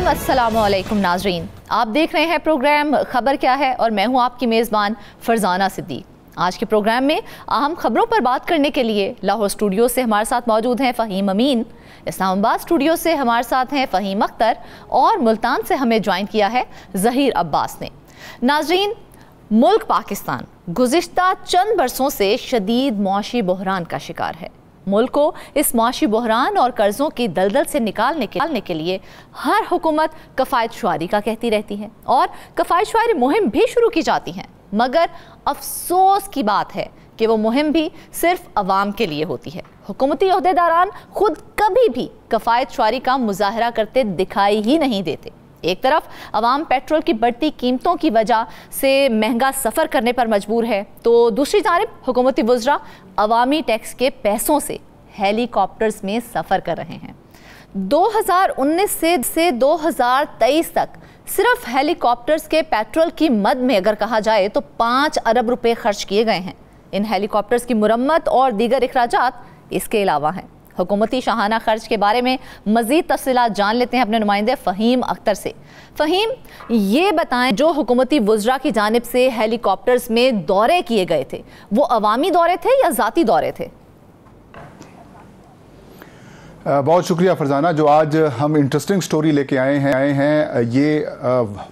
Time. अस्सलामुअलैकुम नाजरीन, आप देख रहे हैं प्रोग्राम खबर क्या है और मैं हूं आपकी मेज़बान फरजाना सिद्दीक। आज के प्रोग्राम में अहम खबरों पर बात करने के लिए लाहौर स्टूडियो से हमारे साथ मौजूद हैं फ़हीम अमीन, इस्लामाबाद स्टूडियो से हमारे साथ हैं फ़हीम अख्तर और मुल्तान से हमें ज्वाइन किया है ज़हीर अब्बास ने। नाजरीन, मुल्क पाकिस्तान गुज़िश्ता चंद बरसों से शदीद मुआशी बहरान का शिकार है। मुल्क को इस मुआशी बहरान और कर्जों की दलदल से निकालने के लिए हर हुकूमत कफ़ायत शुआरी का कहती रहती है और कफ़ायत शुआरी मुहिम भी शुरू की जाती हैं, मगर अफसोस की बात है कि वो मुहिम भी सिर्फ अवाम के लिए होती है। हुकूमती ओहदेदारान खुद कभी भी कफ़ायत शुआरी का मुजाहरा करते दिखाई ही नहीं देते। एक तरफ अवाम पेट्रोल की बढ़ती कीमतों की वजह से महंगा सफ़र करने पर मजबूर है, तो दूसरी जानिब हुकूमती वुज़रा अवामी टैक्स के पैसों से हेलीकॉप्टर्स में सफ़र कर रहे हैं। 2019 से 2023 तक सिर्फ हेलीकॉप्टर्स के पेट्रोल की मद में अगर कहा जाए तो 5 अरब रुपए खर्च किए गए हैं। इन हेलीकॉप्टर्स की मुरम्मत और दीगर इखराजात इसके अलावा हैं। हुकूमती शाहाना खर्च के बारे में मज़ीद तफसीलात जान लेते हैं अपने नुमाइंदे फ़हीम अख्तर से। फ़हीम, ये बताएं, जो हुकूमती वुज़रा की जानिब से हेलीकॉप्टर्स में दौरे किए गए थे, वो अवामी दौरे थे या ज़ाती दौरे थे? बहुत शुक्रिया फरजाना, जो आज हम इंटरेस्टिंग स्टोरी लेके आए हैं। ये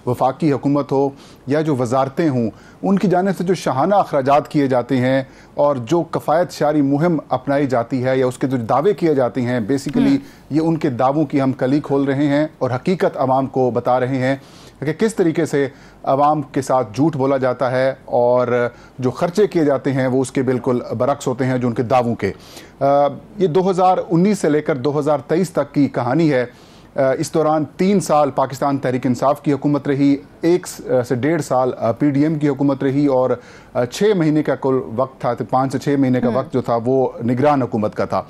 वफाकी हुकूमत हो या जो वजारतें हों, उनकी जानिब से जो शाहाना अखराजात किए जाते हैं और जो कफ़ायत शारी मुहिम अपनाई जाती है या उसके जो दावे किए जाते हैं, बेसिकली ये उनके दावों की हम कली खोल रहे हैं और हकीकत आवाम को बता रहे हैं कि किस तरीके से आवाम के साथ झूठ बोला जाता है और जो खर्चे किए जाते हैं वो उसके बिल्कुल बरक्स होते हैं जो उनके दावों के। ये 2019 से लेकर 2023 तक की कहानी है। इस दौरान 3 साल पाकिस्तान तहरीक इंसाफ की हुकूमत रही, 1 से 1.5 साल PDM की हुकूमत रही और 6 महीने का कुल वक्त था, 5 से 6 महीने का वक्त जो था वो निगरान हुकूमत का था।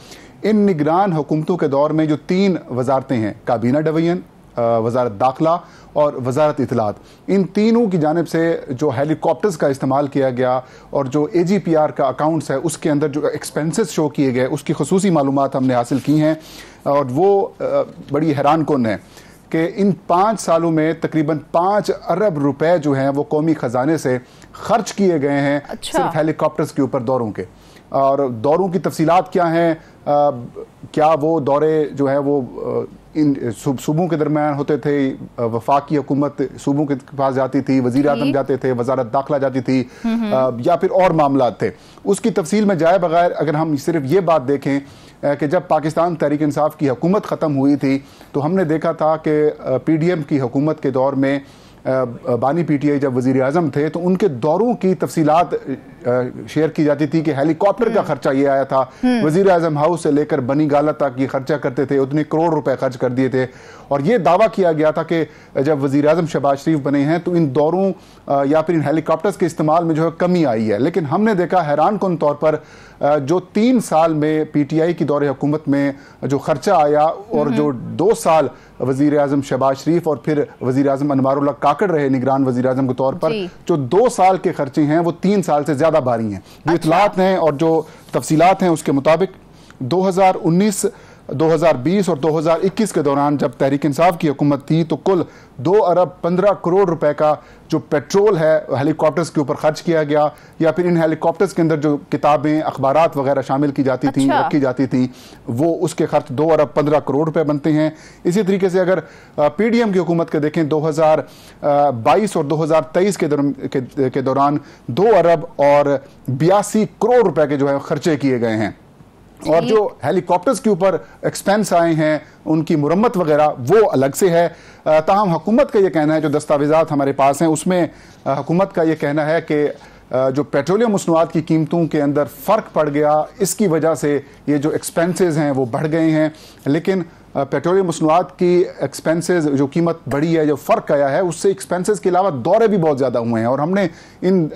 इन निगरान हुकूमतों के दौर में जो 3 वजारतें हैं, काबीना डिवीजन, वजारत दाखिला और वजारत इतलात, इन तीनों की जानिब से जो हेलीकॉप्टर्स का इस्तेमाल किया गया और जो AGPR का अकाउंट्स है उसके अंदर जो एक्सपेंसेस शो किए गए उसकी खसूसी मालूमात हमने हासिल की हैं और वो बड़ी हैरान कुन है कि इन 5 सालों में तकरीबन 5 अरब रुपए जो हैं वो कौमी ख़जाने से खर्च किए गए हैं। अच्छा। सिर्फ हेलीकॉप्टर्स के ऊपर दौरों के। और दौरों की तफसीलात क्या हैं, क्या वो दौरे जो है वो इन सूबों के दरमियान होते थे, वफाकी हुकूमत सूबों के पास जाती थी, वज़ीर आज़म जाते थे, वजारत दाखिला जाती थी, या फिर और मामला थे, उसकी तफसील में जाए बगैर अगर हम सिर्फ ये बात देखें कि जब पाकिस्तान तहरीक इंसाफ की हुकूमत ख़त्म हुई थी तो हमने देखा था कि PDM की हुकूमत के दौर में बानी PTI जब वज़ीर आज़म थे तो उनके दौरों की तफसीलात शेयर की जाती थी कि हेलीकॉप्टर का खर्चा ये आया था, वज़ीर आज़म हाउस से लेकर बनी गाला तक ये खर्चा करते थे, उतने करोड़ रुपए खर्च कर दिए थे। और ये दावा किया गया था कि जब वज़ीर आज़म शहबाज शरीफ बने हैं तो इन दौरों या फिर इन हेलीकॉप्टर्स के इस्तेमाल में जो है कमी आई है। लेकिन हमने देखा हैरान कुन तौर पर जो 3 साल में PTI की दौरे हुकूमत में जो खर्चा आया और जो 2 साल वज़ीर आज़म शहबाज शरीफ और फिर वज़ीर आज़म अनवारुल्लाह काकड़ रहे निगरान वज़ीर आज़म के तौर पर, जो 2 साल के खर्चे हैं वो 3 साल से ज़्यादा भारी हैं। जो इतलात हैं और जो तफसीलात हैं उसके मुताबिक 2019, 2020 और 2021 के दौरान जब तहरीक इंसाफ की हुकूमत थी तो कुल 2 अरब 15 करोड़ रुपए का जो पेट्रोल है हेलीकॉप्टर्स के ऊपर खर्च किया गया, या फिर इन हेलीकॉप्टर्स के अंदर जो किताबें अखबारात वगैरह शामिल की जाती थी, रखी जाती थी, वो उसके खर्च 2 अरब 15 करोड़ रुपए बनते हैं। इसी तरीके से अगर PDM की हुकूमत के देखें 2022 और 2023 के दौरान 2 अरब और 82 करोड़ रुपए के जो है खर्चे किए गए हैं। और जो हेलीकॉप्टर्स के ऊपर एक्सपेंस आए हैं उनकी मुरम्मत वगैरह वो अलग से है। ताहम हुकूमत का ये कहना है, जो दस्तावेज़ात हमारे पास हैं उसमें हुकूमत का ये कहना है कि जो पेट्रोलियम मसनूआत की कीमतों के अंदर फ़र्क पड़ गया, इसकी वजह से ये जो एक्सपेंसेस हैं वो बढ़ गए हैं। लेकिन पेट्रोलियम मसनूआत की एक्सपेंसेस जो कीमत बढ़ी है, जो फ़र्क आया है, उससे एक्सपेंसेस के अलावा दौरे भी बहुत ज़्यादा हुए हैं। और हमने इन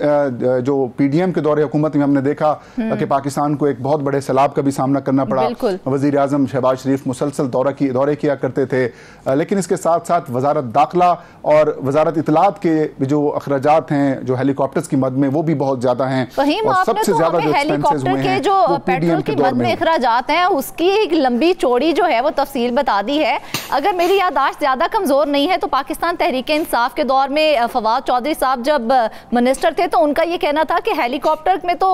जो PDM के दौरे हुकूमत में हमने देखा कि पाकिस्तान को एक बहुत बड़े सैलाब का भी सामना करना पड़ा। वज़ीर आज़म शहबाज शरीफ मुसलसल दौरे किया करते थे, लेकिन इसके साथ साथ वजारत दाखिला और वजारत इतलात के जो अखराजात हैं जो हेलीकॉप्टर्स की मद में वो भी बहुत ज़्यादा हैं। और सबसे ज़्यादा जो एक्सपेंसेस हुए हैं वो PDM के दौर में। अखराजात हैं उसकी एक लंबी चौड़ी जो है वो तफसील तफसील बता दी है। अगर मेरी याददाश्त ज़्यादा कमज़ोर नहीं है तो पाकिस्तान तहरीक इंसाफ के दौर में फवाद चौधरी साहब जब मिनिस्टर थे तो उनका ये कहना था कि हेलीकॉप्टर में तो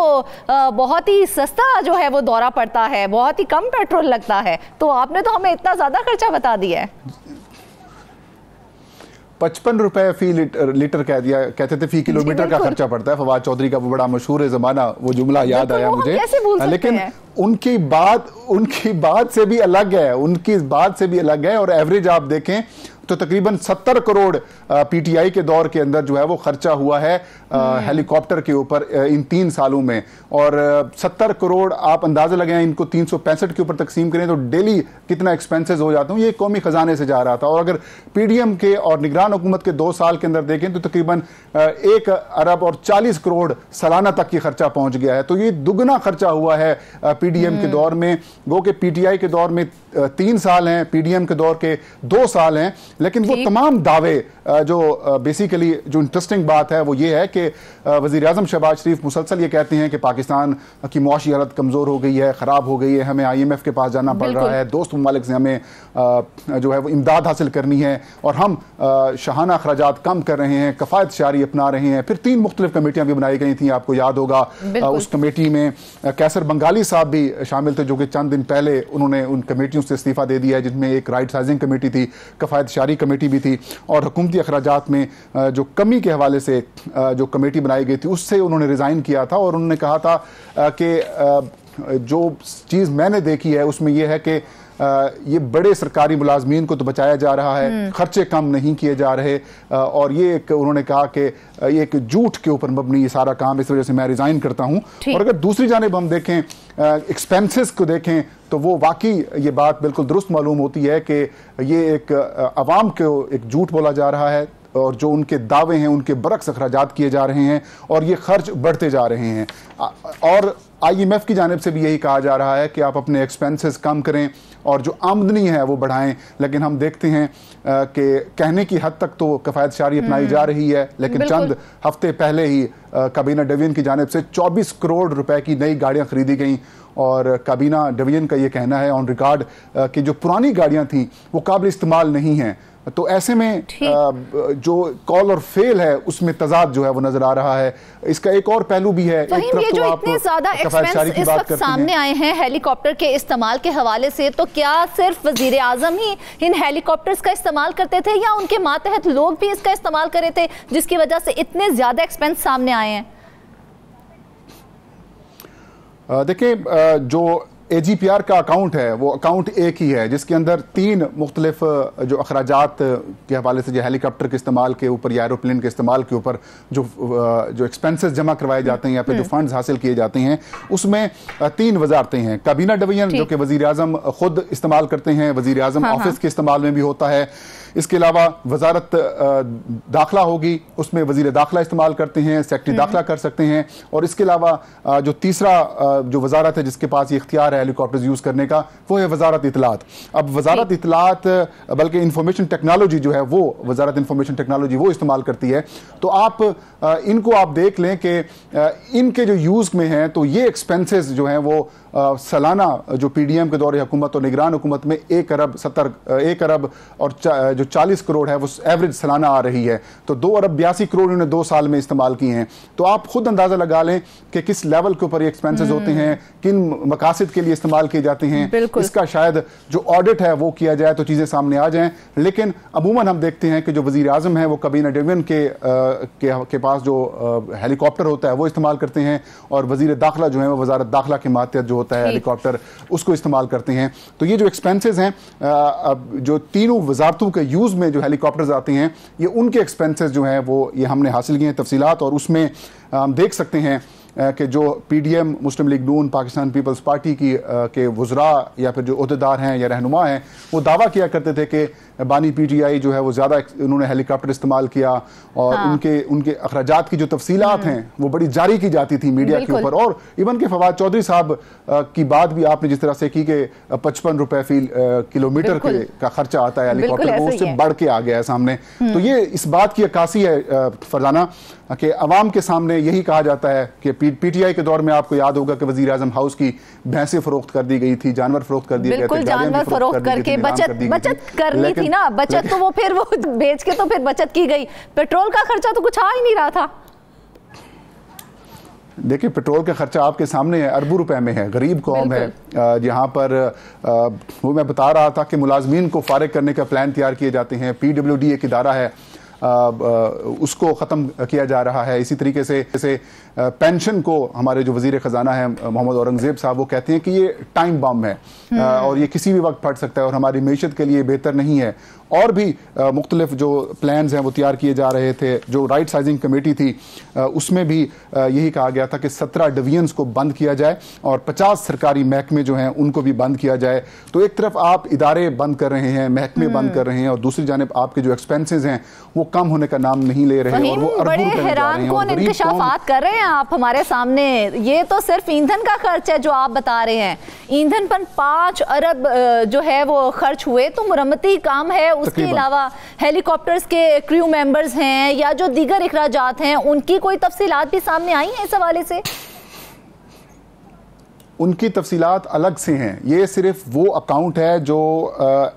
बहुत ही सस्ता जो है वो दौरा पड़ता है, बहुत ही कम पेट्रोल लगता है, तो आपने तो हमें इतना ज़्यादा खर्चा बता दिया है। 55 रुपए फी लीटर कह दिया, कहते थे फी किलोमीटर का खर्चा पड़ता है। फवाद चौधरी का वो बड़ा मशहूर ज़माना, वो जुमला याद आया मुझे। लेकिन उनकी बात से भी अलग है, उनकी बात से भी अलग है। और एवरेज आप देखें तो तकरीबन 70 करोड़ पीटीआई के दौर के अंदर जो है वो खर्चा हुआ है हेलीकॉप्टर के ऊपर इन 3 सालों में। और 70 करोड़ आप अंदाजा लगाएं, इनको 365 के ऊपर तकसीम करें तो डेली कितना एक्सपेंसेस हो जाते हैं, ये कौमी खजाने से जा रहा था। और अगर पीडीएम के और निगरान हुकूमत के 2 साल के अंदर देखें तो तकरीबन 1 अरब और 40 करोड़ सालाना तक ये खर्चा पहुंच गया है। तो ये दुगना खर्चा हुआ है पीडीएम के दौर में। वो कि पीटीआई के दौर में 3 साल हैं, पीडीएम के दौर के 2 साल हैं। लेकिन वो तमाम दावे जो बेसिकली जो इंटरेस्टिंग बात है वो ये है कि वज़ीर आज़म शहबाज शरीफ मुसलसल ये कहते हैं कि पाकिस्तान की मुआशी हालत कमज़ोर हो गई है, ख़राब हो गई है, हमें IMF के पास जाना पड़ रहा है, दोस्त ममालिक से हमें जो है वो इमदाद हासिल करनी है और हम शाहाना अखराजात कम कर रहे हैं, कफ़ायत शारी अपना रहे हैं। फिर 3 मुख्तलिफ कमेटियाँ भी बनाई गई थी, आपको याद होगा। उस कमेटी में कैसर बंगाली साहब भी शामिल थे, जो कि चंद दिन पहले उन्होंने उन कमेटियों से इस्तीफ़ा दे दिया है, जिसमें एक राइट साइजिंग कमेटी थी, कफ़ायत शारी कमेटी भी थी। और हुकूमती अखराजात में जो कमी के हवाले से जो कमेटी बनाई गई थी उससे उन्होंने रिज़ाइन किया था। और उन्होंने कहा था कि जो चीज़ मैंने देखी है उसमें यह है कि ये बड़े सरकारी मुलाजमीन को तो बचाया जा रहा है, खर्चे कम नहीं किए जा रहे। और ये एक उन्होंने कहा कि ये एक झूठ के ऊपर मबनी ये सारा काम, इस वजह से मैं रिजाइन करता हूं। और अगर दूसरी जानिब हम देखें, एक्सपेंसेस को देखें तो वो वाकई ये बात बिल्कुल दुरुस्त मालूम होती है कि ये एक अवाम को एक झूठ बोला जा रहा है और जो उनके दावे हैं उनके बरक्स अखराजात किए जा रहे हैं और ये खर्च बढ़ते जा रहे हैं। और IMF की जानिब से भी यही कहा जा रहा है कि आप अपने एक्सपेंसेस कम करें और जो आमदनी है वो बढ़ाएं। लेकिन हम देखते हैं कि कहने की हद तक तो कफ़ायत शारी अपनाई जा रही है, लेकिन चंद हफ्ते पहले ही काबीना डिवीजन की जानिब से 24 करोड़ रुपए की नई गाड़ियां खरीदी गईं। और काबीना डिवीजन का ये कहना है ऑन रिकॉर्ड कि जो पुरानी गाड़ियां थी वो काबिल इस्तेमाल नहीं हैं। तो ऐसे में जो कॉल और फेल है उसमें तजाद जो है वो नजर आ रहा है। इसका एक और पहलू भी है, एक तरफ ये तो जो आप इतने ज्यादा एक्सपेंस इस वक्त सामने आए हैं हेलीकॉप्टर के इस्तेमाल के हवाले से, तो क्या सिर्फ वजीर आजम ही इन हेलीकॉप्टर्स का इस्तेमाल करते थे या उनके मातहत लोग भी इसका इस्तेमाल कर रहे थे जिसकी वजह से इतने ज्यादा एक्सपेंस सामने आए हैं? देखिए, जो AGPR का अकाउंट है वो अकाउंट एक ही है जिसके अंदर 3 मुख्तलिफ जो अखराजात के हवाले से, जो हेलीकॉप्टर के इस्तेमाल के ऊपर या एरोप्लेन के इस्तेमाल के ऊपर जो एक्सपेंसेस जमा करवाए जाते हैं या फिर जो फंड्स हासिल किए जाते हैं, उसमें 3 वजारतें हैं। काबीना डिवीजन जो कि वजीर आजम खुद इस्तेमाल करते हैं, वजीर आजम ऑफिस के इस्तेमाल में भी होता है। इसके अलावा वजारत दाखिला होगी, उसमें वजीर दाखिला इस्तेमाल करते हैं, सेक्रेटरी दाखिला कर सकते हैं। और इसके अलावा जो तीसरा जो वजारत है जिसके पास ये इख्तियार है हेलीकॉप्टर्स यूज करने का, वो है वजारत इत्तलात। अब वजारत इत्तलात बल्कि इंफॉर्मेशन टेक्नोलॉजी जो है वो वजारत इंफॉर्मेशन टेक्नोलॉजी वो इस्तेमाल करती है। तो आप इनको आप देख लें कि इनके जो यूज में हैं तो ये एक्सपेंसेस जो हैं वो सालाना जो पीडीएम के दौरे हुकूमत और निगरान हुकूमत में 1 अरब और जो 40 करोड़ है वो एवरेज सालाना आ रही है। तो 2 अरब 82 करोड़ उन्होंने 2 साल में इस्तेमाल किए हैं। तो आप खुद अंदाजा लगा लें कि किस लेवल के ऊपर ये एक्सपेंसेस होते हैं, किन मकासद के लिए इस्तेमाल किए जाते हैं। इसका शायद जो ऑडिट है वो किया जाए तो चीजें सामने आ जाएं। लेकिन अमूमन हम देखते हैं कि जो वजीर आजम है वो काबीना डिवीजन के पास जो हेलीकॉप्टर होता है वो इस्तेमाल करते हैं और वजीर दाखिला जो है वो वजारत दाखिला के मातहत जो होता है हेलीकॉप्टर उसको इस्तेमाल करते हैं। तो ये जो एक्सपेंसेस हैं जो तीनों वजारतों के यूज में जो हेलीकॉप्टर्स आते हैं, ये उनके एक्सपेंसेस जो हैं वो ये हमने हासिल किए हैं तफसीलात। और उसमें हम देख सकते हैं कि जो पीडीएम मुस्लिम लीग नून पाकिस्तान पीपल्स पार्टी की के वज़रा या फिर जो अहदेदार हैं या रहनुमा हैं वो दावा किया करते थे कि बानी पीटीआई जो है वो ज़्यादा उन्होंने हेलीकॉप्टर इस्तेमाल किया और उनके अखराजात की जो तफसीलात हैं वो बड़ी जारी की जाती थी मीडिया के ऊपर। और इवन के फवाद चौधरी साहब की बात भी आपने जिस तरह से की कि 55 रुपए फी किलोमीटर का खर्चा आता है हेलीकॉप्टर को, उससे बढ़ के आ गया है सामने। तो ये इस बात की अक्कासी है फरजाना कि अवाम के सामने यही कहा जाता है कि पीटीआई के दौर में आपको याद होगा कि वजीर आजम हाउस की भैंसें फरोख्त कर दी गई थी, जानवर फरोख्त कर दिए गए थे, जानवर फरोख्त करके बचत करनी थी ना, बचत तो वो फिर वो बेच के तो फिर बचत की गई, पेट्रोल का खर्चा तो कुछ आ ही नहीं रहा था। देखिए पेट्रोल का खर्चा आपके सामने है, अरबों रुपए में है, गरीब कौम है जहाँ पर वो मैं बता रहा था कि मुलाजमीन को फारिग करने का प्लान तैयार किए जाते हैं, PWD एक इदारा है उसको ख़त्म किया जा रहा है। इसी तरीके से जैसे पेंशन को हमारे जो वजीर ख़जाना है मोहम्मद औरंगज़ेब साहब वो कहते हैं कि ये टाइम बम है और ये किसी भी वक्त फट सकता है और हमारी मीशत के लिए बेहतर नहीं है। और भी मुख्तलिफ जो प्लान्स हैं वो तैयार किए जा रहे थे। जो राइट साइजिंग कमेटी थी उसमें भी यही कहा गया था कि 17 डिवीजन्स को बंद किया जाए और 50 सरकारी महकमे जो हैं उनको भी बंद किया जाए। तो एक तरफ आप इदारे बंद कर रहे हैं, महकमे बंद कर रहे हैं और दूसरी जानिब आपके जो एक्सपेंसेस हैं वो कम होने का नाम नहीं ले रहे हैं और वो बड़े हैरान कौन इंकशाफात कर रहे हैं आप हमारे सामने। ये तो सिर्फ ईंधन का खर्च है जो आप बता रहे हैं, ईंधन पर 5 अरब जो है वो खर्च हुए, तो मुरम्मती काम है, उसके अलावा हेलीकॉप्टर्स के क्रू मेंबर्स हैं या जो दीगर इखराजात हैं उनकी कोई तफसीलात भी सामने आई हैं इस हवाले से? उनकी तफसीलात अलग से हैं। ये सिर्फ वो अकाउंट है जो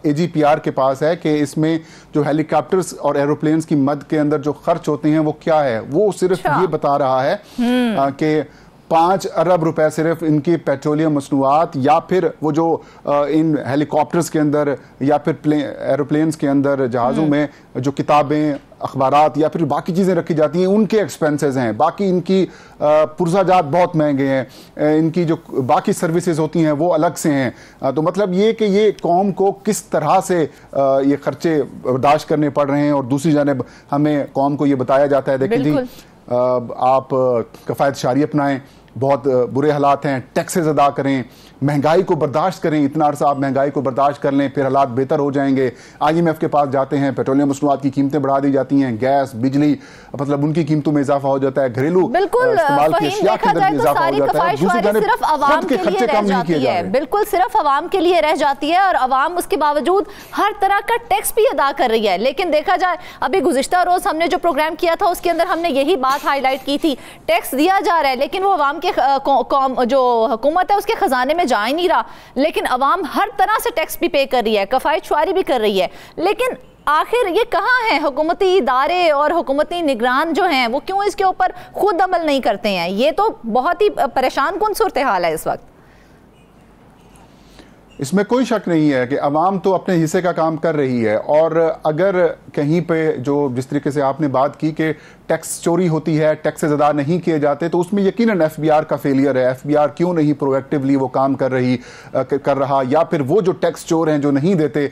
AGPR के पास है कि इसमें जो हेलीकॉप्टर्स और एरोप्लेन्स की मद के अंदर जो खर्च होते हैं वो क्या है। वो सिर्फ ये बता रहा है कि 5 अरब रुपए सिर्फ इनकी पेट्रोलियम मसनूआत या फिर वो जो इन हेलीकॉप्टर्स के अंदर या फिर एरोप्लेन्स के अंदर जहाज़ों में जो किताबें, अखबारात या फिर बाकी चीज़ें रखी जाती हैं उनके एक्सपेंसेस हैं। बाकी इनकी पुर्जाजात बहुत महंगे हैं, इनकी जो बाकी सर्विसेज होती हैं वो अलग से हैं। तो मतलब ये कि ये कौम को किस तरह से ये खर्चे बर्दाश्त करने पड़ रहे हैं और दूसरी जानिब हमें कौम को ये बताया जाता है देखिए जी आप कफ़ायत शारी अपनाएं, बहुत बुरे हालात हैं, टैक्सेस अदा करें, महंगाई को बर्दाश्त करें, इतना अरसा आप महंगाई को बर्दाश्त कर लें फिर हालात बेहतर हो जाएंगे। IMF के पास जाते हैं, पेट्रोलियम मसनूआत की कीमतें बढ़ा दी जाती हैं, गैस, बिजली, मतलब उनकी कीमतों में इजाफा हो जाता है, घरेलू इस्तेमाल की अशिया के अंदर इजाफा हो जाता है। दूसरी जानिब खुद के खर्चे कम नहीं किए जा रहे। बिल्कुल सिर्फ आवाम के लिए रह जाती है और आवाम उसके बावजूद हर तरह का टैक्स भी अदा कर रही है। लेकिन देखा जाए अभी गुज़िश्ता रोज हमने जो प्रोग्राम किया था उसके अंदर हमने यही बात हाईलाइट की थी, टैक्स दिया जा रहा है लेकिन वो आवाम के जो हुकूमत है उसके खजाने में जा ही नहीं रहा, लेकिन अवाम हर तरह से टैक्स भी पे कर रही है, कफ़ायत शुआरी भी कर रही है। लेकिन आखिर ये कहाँ है हुकूमती इदारे और हुकूमती निगरान जो हैं वो क्यों इसके ऊपर खुद अमल नहीं करते हैं? ये तो बहुत ही परेशान कुन सूरत हाल है इस वक्त। इसमें कोई शक नहीं है कि अवाम तो अपने हिस्से का काम कर रही है और अगर कहीं पे जो जिस तरीके से आपने बात की कि टैक्स चोरी होती है, टैक्सेस अदा नहीं किए जाते, तो उसमें यकीनन FBR का फेलियर है। FBR क्यों नहीं प्रोएक्टिवली वो काम कर रहा या फिर वो जो टैक्स चोर हैं जो नहीं देते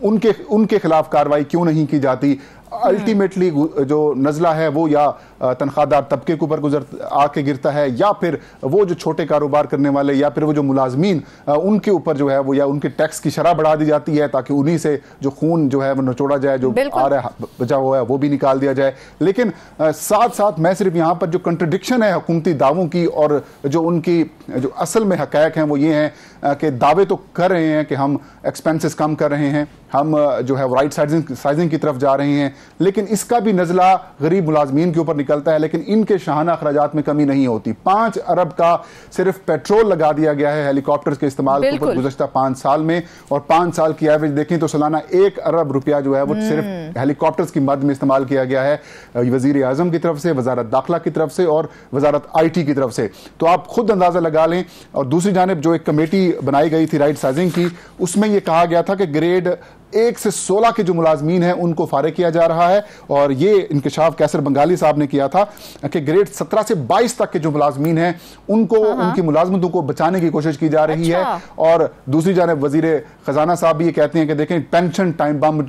उनके खिलाफ कार्रवाई क्यों नहीं की जाती। अल्टीमेटली जो नज़ला है वो या तनख्वाहदार तबके के ऊपर आके गिरता है या फिर वो जो छोटे कारोबार करने वाले या फिर वो जो मुलाजमीन उनके ऊपर जो है वो या उनके टैक्स की शरह बढ़ा दी जाती है ताकि उन्हीं से जो खून जो है वो निचोड़ा जाए, जो आ रहा है बचा हुआ है वो भी निकाल दिया जाए। लेकिन साथ साथ मैं सिर्फ यहाँ पर जो कंट्रडिक्शन है हुकूमती दावों की और जो उनकी जो असल में हक़ायक़ हैं वो ये हैं कि दावे तो कर रहे हैं कि हम एक्सपेंसेस कम कर रहे हैं, हम जो है राइट साइजिंग की तरफ जा रहे हैं, लेकिन इसका भी नज़ला गरीब मुलाजमीन के ऊपर निकलता है, लेकिन इनके शाहाना अखराजात में कमी नहीं होती। 5 अरब का सिर्फ पेट्रोल लगा दिया गया है हेलीकॉप्टर्स के इस्तेमाल के ऊपर गुज़श्ता 5 साल में, और 5 साल की एवरेज देखें तो सालाना 1 अरब रुपया जो है वो सिर्फ हेलीकॉप्टर्स की मद में इस्तेमाल किया गया है वज़ीर आज़म की तरफ से, वज़ारत दाखिला की तरफ से और वज़ारत IT की तरफ से। तो आप खुद अंदाजा लगा लें। और दूसरी जानिब जो एक कमेटी बनाई गई थी राइट साइजिंग की, उसमें यह कहा गया था कि ग्रेड 1 से 16 के जो मुलाजमीन हैं उनको फारिग किया जा रहा है, और ये इंकशाफ कैसर बंगाली साहब ने किया था कि ग्रेड 17 से 22 तक के जो मुलाजमीन हैं उनको उनकी मुलाजमतों को बचाने की कोशिश की जा रही है। और दूसरी जानिब वजीर खजाना साहब भी ये कहते हैं कि देखें पेंशन टाइम बम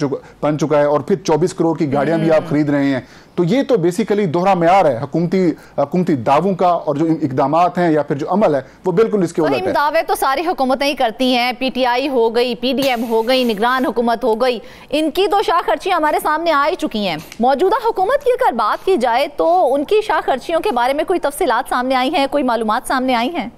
बन चुका है और फिर 24 करोड़ की गाड़ियां भी आप खरीद रहे हैं। तो ये तो बेसिकली दोहरा म्यार है हुकूमती दावों का, और जो इकदामात हैं या फिर जो अमल है वो बिल्कुल इसके उलट है। दावे तो सारी हुकूमतें ही करती हैं, PTI हो गई, PDM हो गई, निगरान हुकूमत हो गई, इनकी तो शाह खर्चियां हमारे सामने आ ही चुकी हैं। मौजूदा हुकूमत की अगर बात की जाए तो उनकी शाह खर्चियों के बारे में कोई तफसीलात सामने आई हैं, कोई मालूमात सामने आई हैं?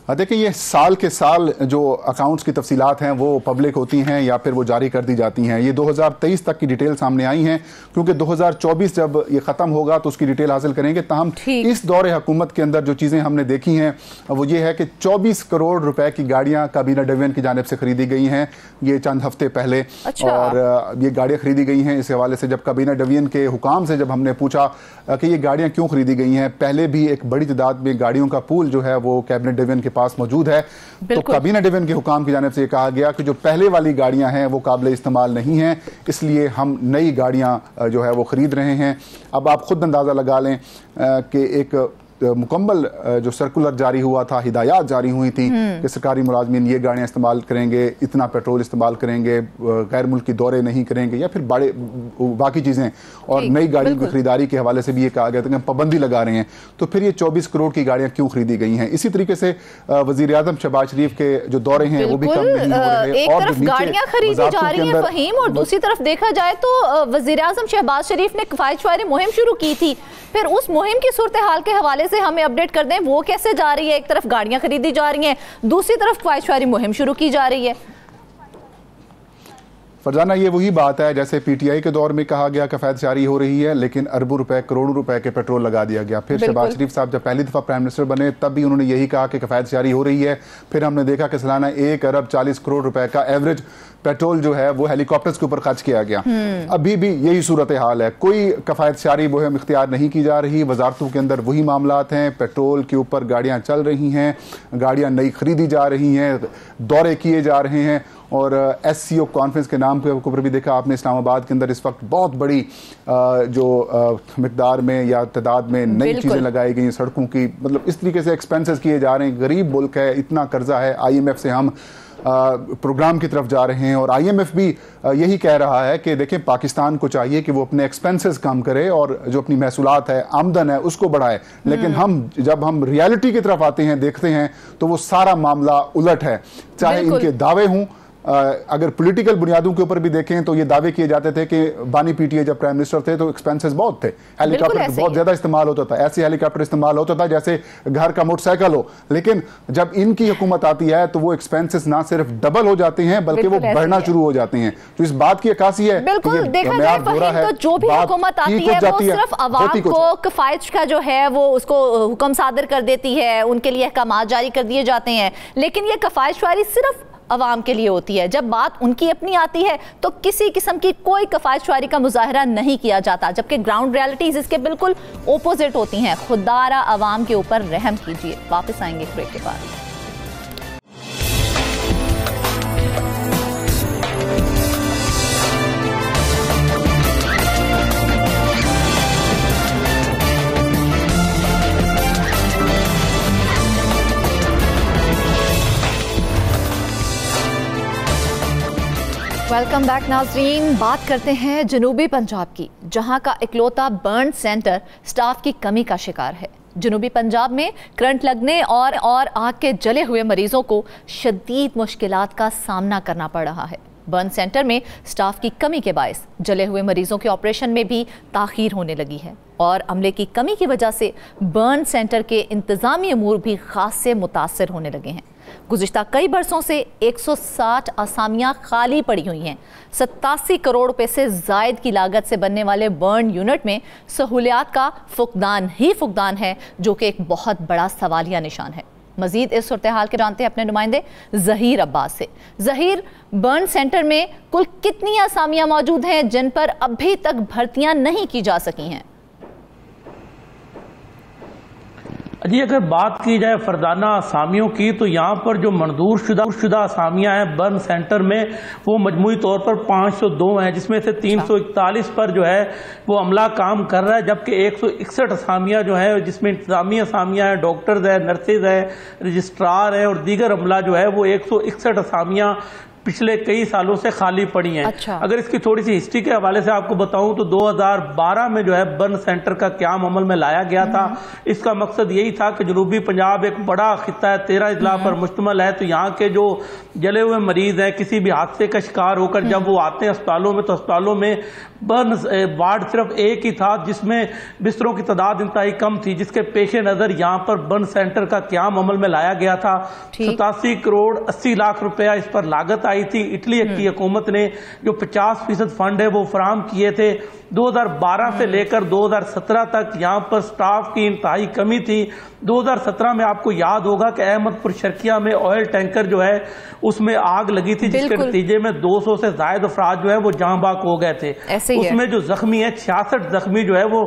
देखिए, ये साल के साल जो अकाउंट्स की तफसीलात हैं वो पब्लिक होती हैं या फिर वो जारी कर दी जाती हैं। ये 2023 तक की डिटेल सामने आई हैं, क्योंकि 2024 जब ये ख़त्म होगा तो उसकी डिटेल हासिल करेंगे। ताहम इस दौरे हुकूमत के अंदर जो चीज़ें हमने देखी हैं वो ये है कि 24 करोड़ रुपए की गाड़ियाँ काबीना डिवीजन की जानिब से खरीदी गई हैं ये चंद हफ्ते पहले। और ये गाड़ियाँ खरीदी गई हैं, इस हवाले से जब काबीना डिवीजन के हुकाम से जब हमने पूछा कि ये गाड़ियाँ क्यों खरीदी गई हैं, पहले भी एक बड़ी तादाद में गाड़ियों का पूल जो है वो कैबिनेट डिवीजन के पास मौजूद है। तो काबीना डिवीजन के हुकाम की जानिब से ये कहा गया कि जो पहले वाली गाड़ियां हैं वो काबिल इस्तेमाल नहीं हैं, इसलिए हम नई गाड़ियां जो है वो खरीद रहे हैं। अब आप खुद अंदाज़ा लगा लें कि एक मुकम्मल जो सर्कुलर जारी हुआ था, हिदायत जारी हुई थी कि सरकारी मुलाजमीन ये गाड़ियाँ इस्तेमाल करेंगे, इतना पेट्रोल इस्तेमाल करेंगे, गैर मुल्की दौरे नहीं करेंगे या फिर बड़े बाकी चीज़ें, और नई गाड़ियों की खरीदारी के हवाले से भी ये कहा गया था कि हम पाबंदी लगा रहे हैं। तो फिर ये 24 करोड़ की गाड़ियाँ क्यों खरीदी गई हैं? इसी तरीके से वज़ीर आज़म शहबाज शरीफ के जो दौरे हैं वो भी कम नहीं हो रहे। एक तरफ गाड़ियाँ खरीदी जा रही हैं फ़हीम, और दूसरी तरफ देखा जाए तो वज़ीर आज़म शहबाज शरीफ ने किफ़ायत मुहिम शुरू की थी, फिर उस मुहिम की सूरत हाल के हवाले से हमें अपडेट कर दें वो कैसे जा रही है। एक तरफ गाड़ियां खरीदी जा रही हैं, दूसरी तरफ ख्वाहिशवारी मुहिम शुरू की जा रही है। फरजाना, ये वही बात है जैसे पीटीआई के दौर में कहा गया कफायत जारी हो रही है, लेकिन अरबों रुपए करोड़ों रुपए के पेट्रोल लगा दिया गया। फिर शहबाज शरीफ साहब जब पहली दफा प्राइम मिनिस्टर बने तब भी उन्होंने यही कहा कि कफायत जारी हो रही है। फिर हमने देखा कि सालाना 1 अरब 40 करोड़ रुपए का एवरेज पेट्रोल जो है वो हेलीकॉप्टर्स के ऊपर खर्च किया गया। अभी भी यही सूरत हाल है, कोई कफायत जारी मुहिम इख्तियार नहीं की जा रही। वजारतों के अंदर वही मामलात हैं, पेट्रोल के ऊपर गाड़ियां चल रही हैं, गाड़ियां नई खरीदी जा रही हैं, दौरे किए जा रहे हैं। और SCO कॉन्फ्रेंस के नाम के ऊपर भी देखा आपने इस्लामाबाद के अंदर इस वक्त बहुत बड़ी जो मिकदार में या तादाद में नई चीज़ें लगाई गई, सड़कों की, मतलब इस तरीके से एक्सपेंसेस किए जा रहे हैं। गरीब मुल्क है, इतना कर्जा है, IMF से हम प्रोग्राम की तरफ जा रहे हैं, और IMF भी यही कह रहा है कि देखें पाकिस्तान को चाहिए कि वो अपने एक्सपेंसेस कम करे और जो अपनी महसूलात है, आमदन है, उसको बढ़ाए। लेकिन जब हम रियलिटी की तरफ आते हैं, देखते हैं तो वो सारा मामला उलट है। चाहे इनके दावे हों, अगर पॉलिटिकल बुनियादों के ऊपर भी देखें तो ये दावे किए जाते थे कि बानी पीटीआई जब प्राइम मिनिस्टर थे तो एक्सपेंसेस बहुत थे, हेलीकॉप्टर बहुत ज्यादा इस्तेमाल होता था, ऐसे हेलीकॉप्टर इस्तेमाल होता था जैसे घर का मोटरसाइकिल हो। लेकिन जब इनकी हुकूमत आती है तो वो एक्सपेंसेस ना सिर्फ डबल हो जाते हैं बल्कि वो बढ़ना शुरू हो जाते हैं। तो इस बात की अक्कासी है, बिल्कुल देखा जाए तो जो भी हुकूमत आती है वो सिर्फ अवाम को किफायत का जो है वो उसको हुक्म सादर कर देती है, उनके लिए अहकाम जारी कर दिए जाते हैं, लेकिन ये किफायतवारी सिर्फ अवाम के लिए होती है। जब बात उनकी अपनी आती है तो किसी किस्म की कोई किफायतवारी का मुजाहरा नहीं किया जाता, जबकि ग्राउंड रियलिटीज इसके बिल्कुल ओपोजिट होती हैं। खुदारा अवाम के ऊपर रहम कीजिए। वापस आएंगे ब्रेक के बाद। वेलकम बैक नाजरीन। बात करते हैं जनूबी पंजाब की, जहां का इकलौता बर्न सेंटर स्टाफ की कमी का शिकार है। जनूबी पंजाब में करंट लगने और आग के जले हुए मरीजों को शदीद मुश्किलात का सामना करना पड़ रहा है। बर्न सेंटर में स्टाफ की कमी के बायस जले हुए मरीजों के ऑपरेशन में भी ताखीर होने लगी है, और अमले की कमी की वजह से बर्न सेंटर के इंतजामी अमूर भी खास से मुतासर होने लगे हैं। गुज़िश्ता कई बरसों से 160 असामियां खाली पड़ी हुई हैं। 87 करोड़ रुपए से जायद की लागत से बनने वाले बर्न यूनिट में सहूलियात का फुकदान ही फुकदान है, जो कि एक बहुत बड़ा सवालिया निशान है। मजीद इस सूरत हाल के जानते हैं अपने नुमाइंदे ज़हीर अब्बास से। ज़हीर, बर्न सेंटर में कुल कितनी असामियां मौजूद हैं जिन पर अभी तक भर्तियां नहीं की जा सकी हैं? जी, अगर बात की जाए फरदाना असामियों की तो यहाँ पर जो मंजूर शुदा असामियाँ हैं बर्न सेंटर में वो मजमूई तौर पर 502 हैं, जिसमें से 341 पर जो है वो अमला काम कर रहा है, जबकि 161 असामियाँ जो है जिसमें इंतजामी असामियाँ हैं, डॉक्टर्स हैं, नर्सेज हैं, रजिस्ट्रार हैं और दीगर अमला जो है वो 161 असामियाँ पिछले कई सालों से खाली पड़ी हैं। अच्छा। अगर इसकी थोड़ी सी हिस्ट्री के हवाले से आपको बताऊं तो 2012 में जो है बर्न सेंटर का क्याम अमल में लाया गया था। इसका मकसद यही था कि जनूबी पंजाब एक बड़ा खिता है, 13 अजला पर मुश्तमल है, तो यहाँ के जो जले हुए मरीज हैं, किसी भी हादसे का शिकार होकर जब वो आते हैं अस्पतालों में, तो अस्पतालों में बर्न वार्ड सिर्फ एक ही था जिसमें बिस्तरों की तादाद इंतहाई कम थी, जिसके पेश नज़र यहाँ पर बर्न सेंटर का क्याम अमल में लाया गया था। 87 करोड़ 80 लाख रुपया इस पर लागत आई थी। इटली की हुकूमत ने जो 50% फंड है वो फराहम किए थे। 2012 से लेकर 2017 तक यहाँ पर स्टाफ की इंतहाई कमी थी। 2017 में आपको याद होगा कि अहमदपुर शर्किया में ऑयल टैंकर जो है उसमें आग लगी थी, जिसके नतीजे में 200 से ज्यादा अफराद जो है वो जाँ बाक हो गए थे। उसमें जो जख्मी है 66 जख्मी जो है वो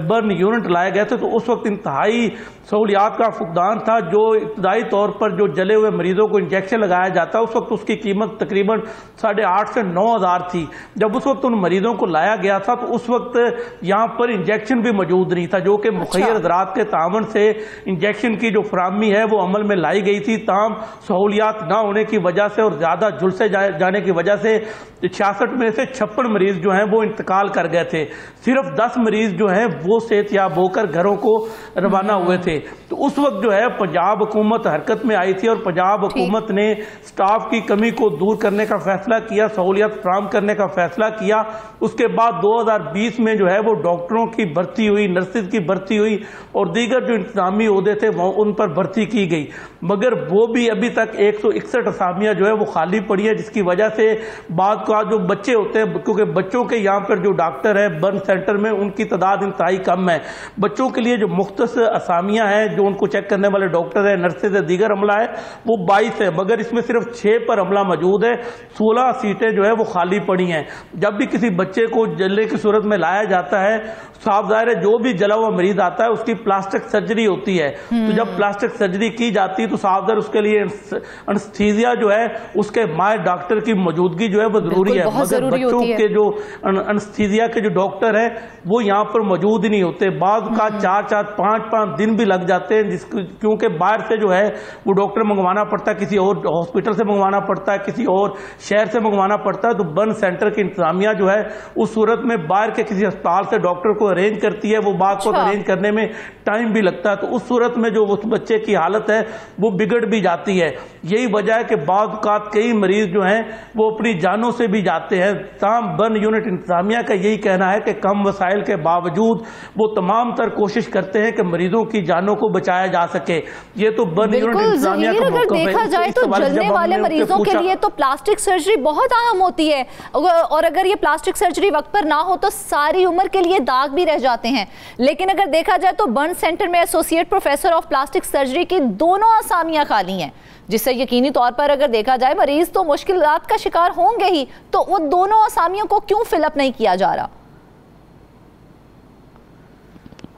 बर्न यूनिट लाए गए थे। तो उस वक्त इंतहाई सहूलियात का फुकदान था। जो इब्तदाई तौर पर जो जले हुए मरीजों को इंजेक्शन लगाया जाता है उस वक्त उसकी कीमत तकरीबन 8,500 से 9,000 थी। जब उस वक्त उन मरीजों को लाया गया था तो उस वक्त यहाँ पर इंजेक्शन भी मौजूद नहीं था, जो कि मुखैर ज़राअत के तावन से इंजेक्शन की जो फराहमी है वो अमल में लाई गई थी। ताम सहूलियात ना होने की वजह से और ज़्यादा झुलसे जाने की वजह से 66 में से 56 मरीज जो हैं वो इंतकाल कर गए थे। सिर्फ 10 मरीज जो हैं वो सेहतयाब होकर घरों को रवाना हुए थे। तो उस वक्त जो है पंजाब हुकूमत हरकत में आई थी और पंजाब हुकूमत ने स्टाफ की कमी को दूर करने का फैसला किया, सहूलियत फराहम करने का फैसला किया। उसके बाद 2020 में जो है वो डॉक्टरों की भर्ती हुई, नर्सिस की भर्ती हुई और दीगर जो इंतजामी ओहदे थे वो उन पर भर्ती की गई, मगर वो भी अभी तक 161 असामियां जो है वो खाली पड़ी है, जिसकी वजह से बाद का जो बच्चे होते हैं, क्योंकि बच्चों के यहाँ पर जो डॉक्टर है बर्न सेंटर में उनकी तादाद इंतहाई कम है। बच्चों के लिए जो मुख्तस असामियां हैं, जो उनको चेक करने वाले डॉक्टर है, नर्सेज है, दीगर अमला है, वो 22 है, मगर इसमें सिर्फ 6 पर अमला मौजूद है। 16 सीटें जो है वो खाली पड़ी हैं। जब भी किसी बच्चे को जलने की सूरत में लाया जाता है, साफ जाहिर है जो भी जला हुआ मरीज आता है उसकी प्लास्टिक सर्जरी होती है। तो जब प्लास्टिक सर्जरी की जाती है तो साफ जाहिर उसके लिए एनेस्थीसिया जो है उसके माहिर डॉक्टर की मौजूदगी जो है वो जरूरी है, मगर बच्चों के जो एनेस्थीसिया के जो डॉक्टर है वो यहाँ पर मौजूद ही नहीं होते। बाद का 4-4, 5-5 दिन भी लग जाते हैं, क्योंकि बाहर से जो है वो डॉक्टर मंगवाना पड़ता है, किसी और हॉस्पिटल से मंगवाना पड़ता है, किसी और शहर से मंगवाना पड़ता है। तो बर्न सेंटर की इंतजामिया जो है उस सूरत में बाहर के किसी अस्पताल से डॉक्टर को अरेंज करती है, वो बात को अरेंज करने में टाइम भी लगता है। तो उस सूरत में जो उस बच्चे की हालत है वो बिगड़ भी जाती है। यही वजह है कि बाद का कई मरीज जो हैं वो अपनी जानों से भी जाते हैं। तमाम बर्न यूनिट इंतजामिया का यही कहना है कि कम वसाइल के बावजूद वो तमाम तर कोशिश करते हैं कि मरीजों की जानों को बचाया जा सके। ये तो बर्न यूनिट इंतजामिया का मौक़िफ़ है। देखा जाए तो जलने वाले मरीजों के लिए तो प्लास्टिक सर्जरी बहुत अहम होती है, और अगर ये प्लास्टिक सर्जरी वक्त पर ना हो तो सारी उम्र के लिए दाग भी रह जाते हैं। लेकिन अगर देखा जाए तो बर्न सेंटर में associate professor of plastic surgery की दोनों असामियां खाली हैं, जिससे यकीनी तौर पर अगर देखा जाए मरीज तो मुश्किलात का शिकार होंगे ही। तो उन दोनों असामियों को क्यों फिलअप नहीं किया जा रहा?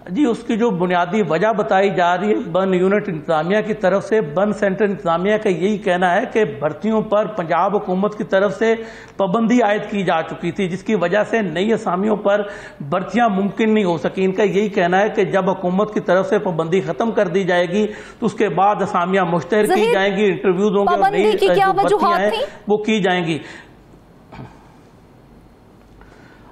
जी, उसकी जो बुनियादी वजह बताई जा रही है बर्न यूनिट इंतजामिया की तरफ से, बर्न सेंटर इंतजामिया का यही कहना है कि भर्तियों पर पंजाब हुकूमत की तरफ से पाबंदी आयद की जा चुकी थी, जिसकी वजह से नई असामियों पर भर्तियां मुमकिन नहीं हो सकी। इनका यही कहना है कि जब हुकूमत की तरफ से पाबंदी खत्म कर दी जाएगी तो उसके बाद असामियां मुश्तहर की जाएंगी, इंटरव्यूज होंगे और नई भर्तियां हैं वो की जाएंगी।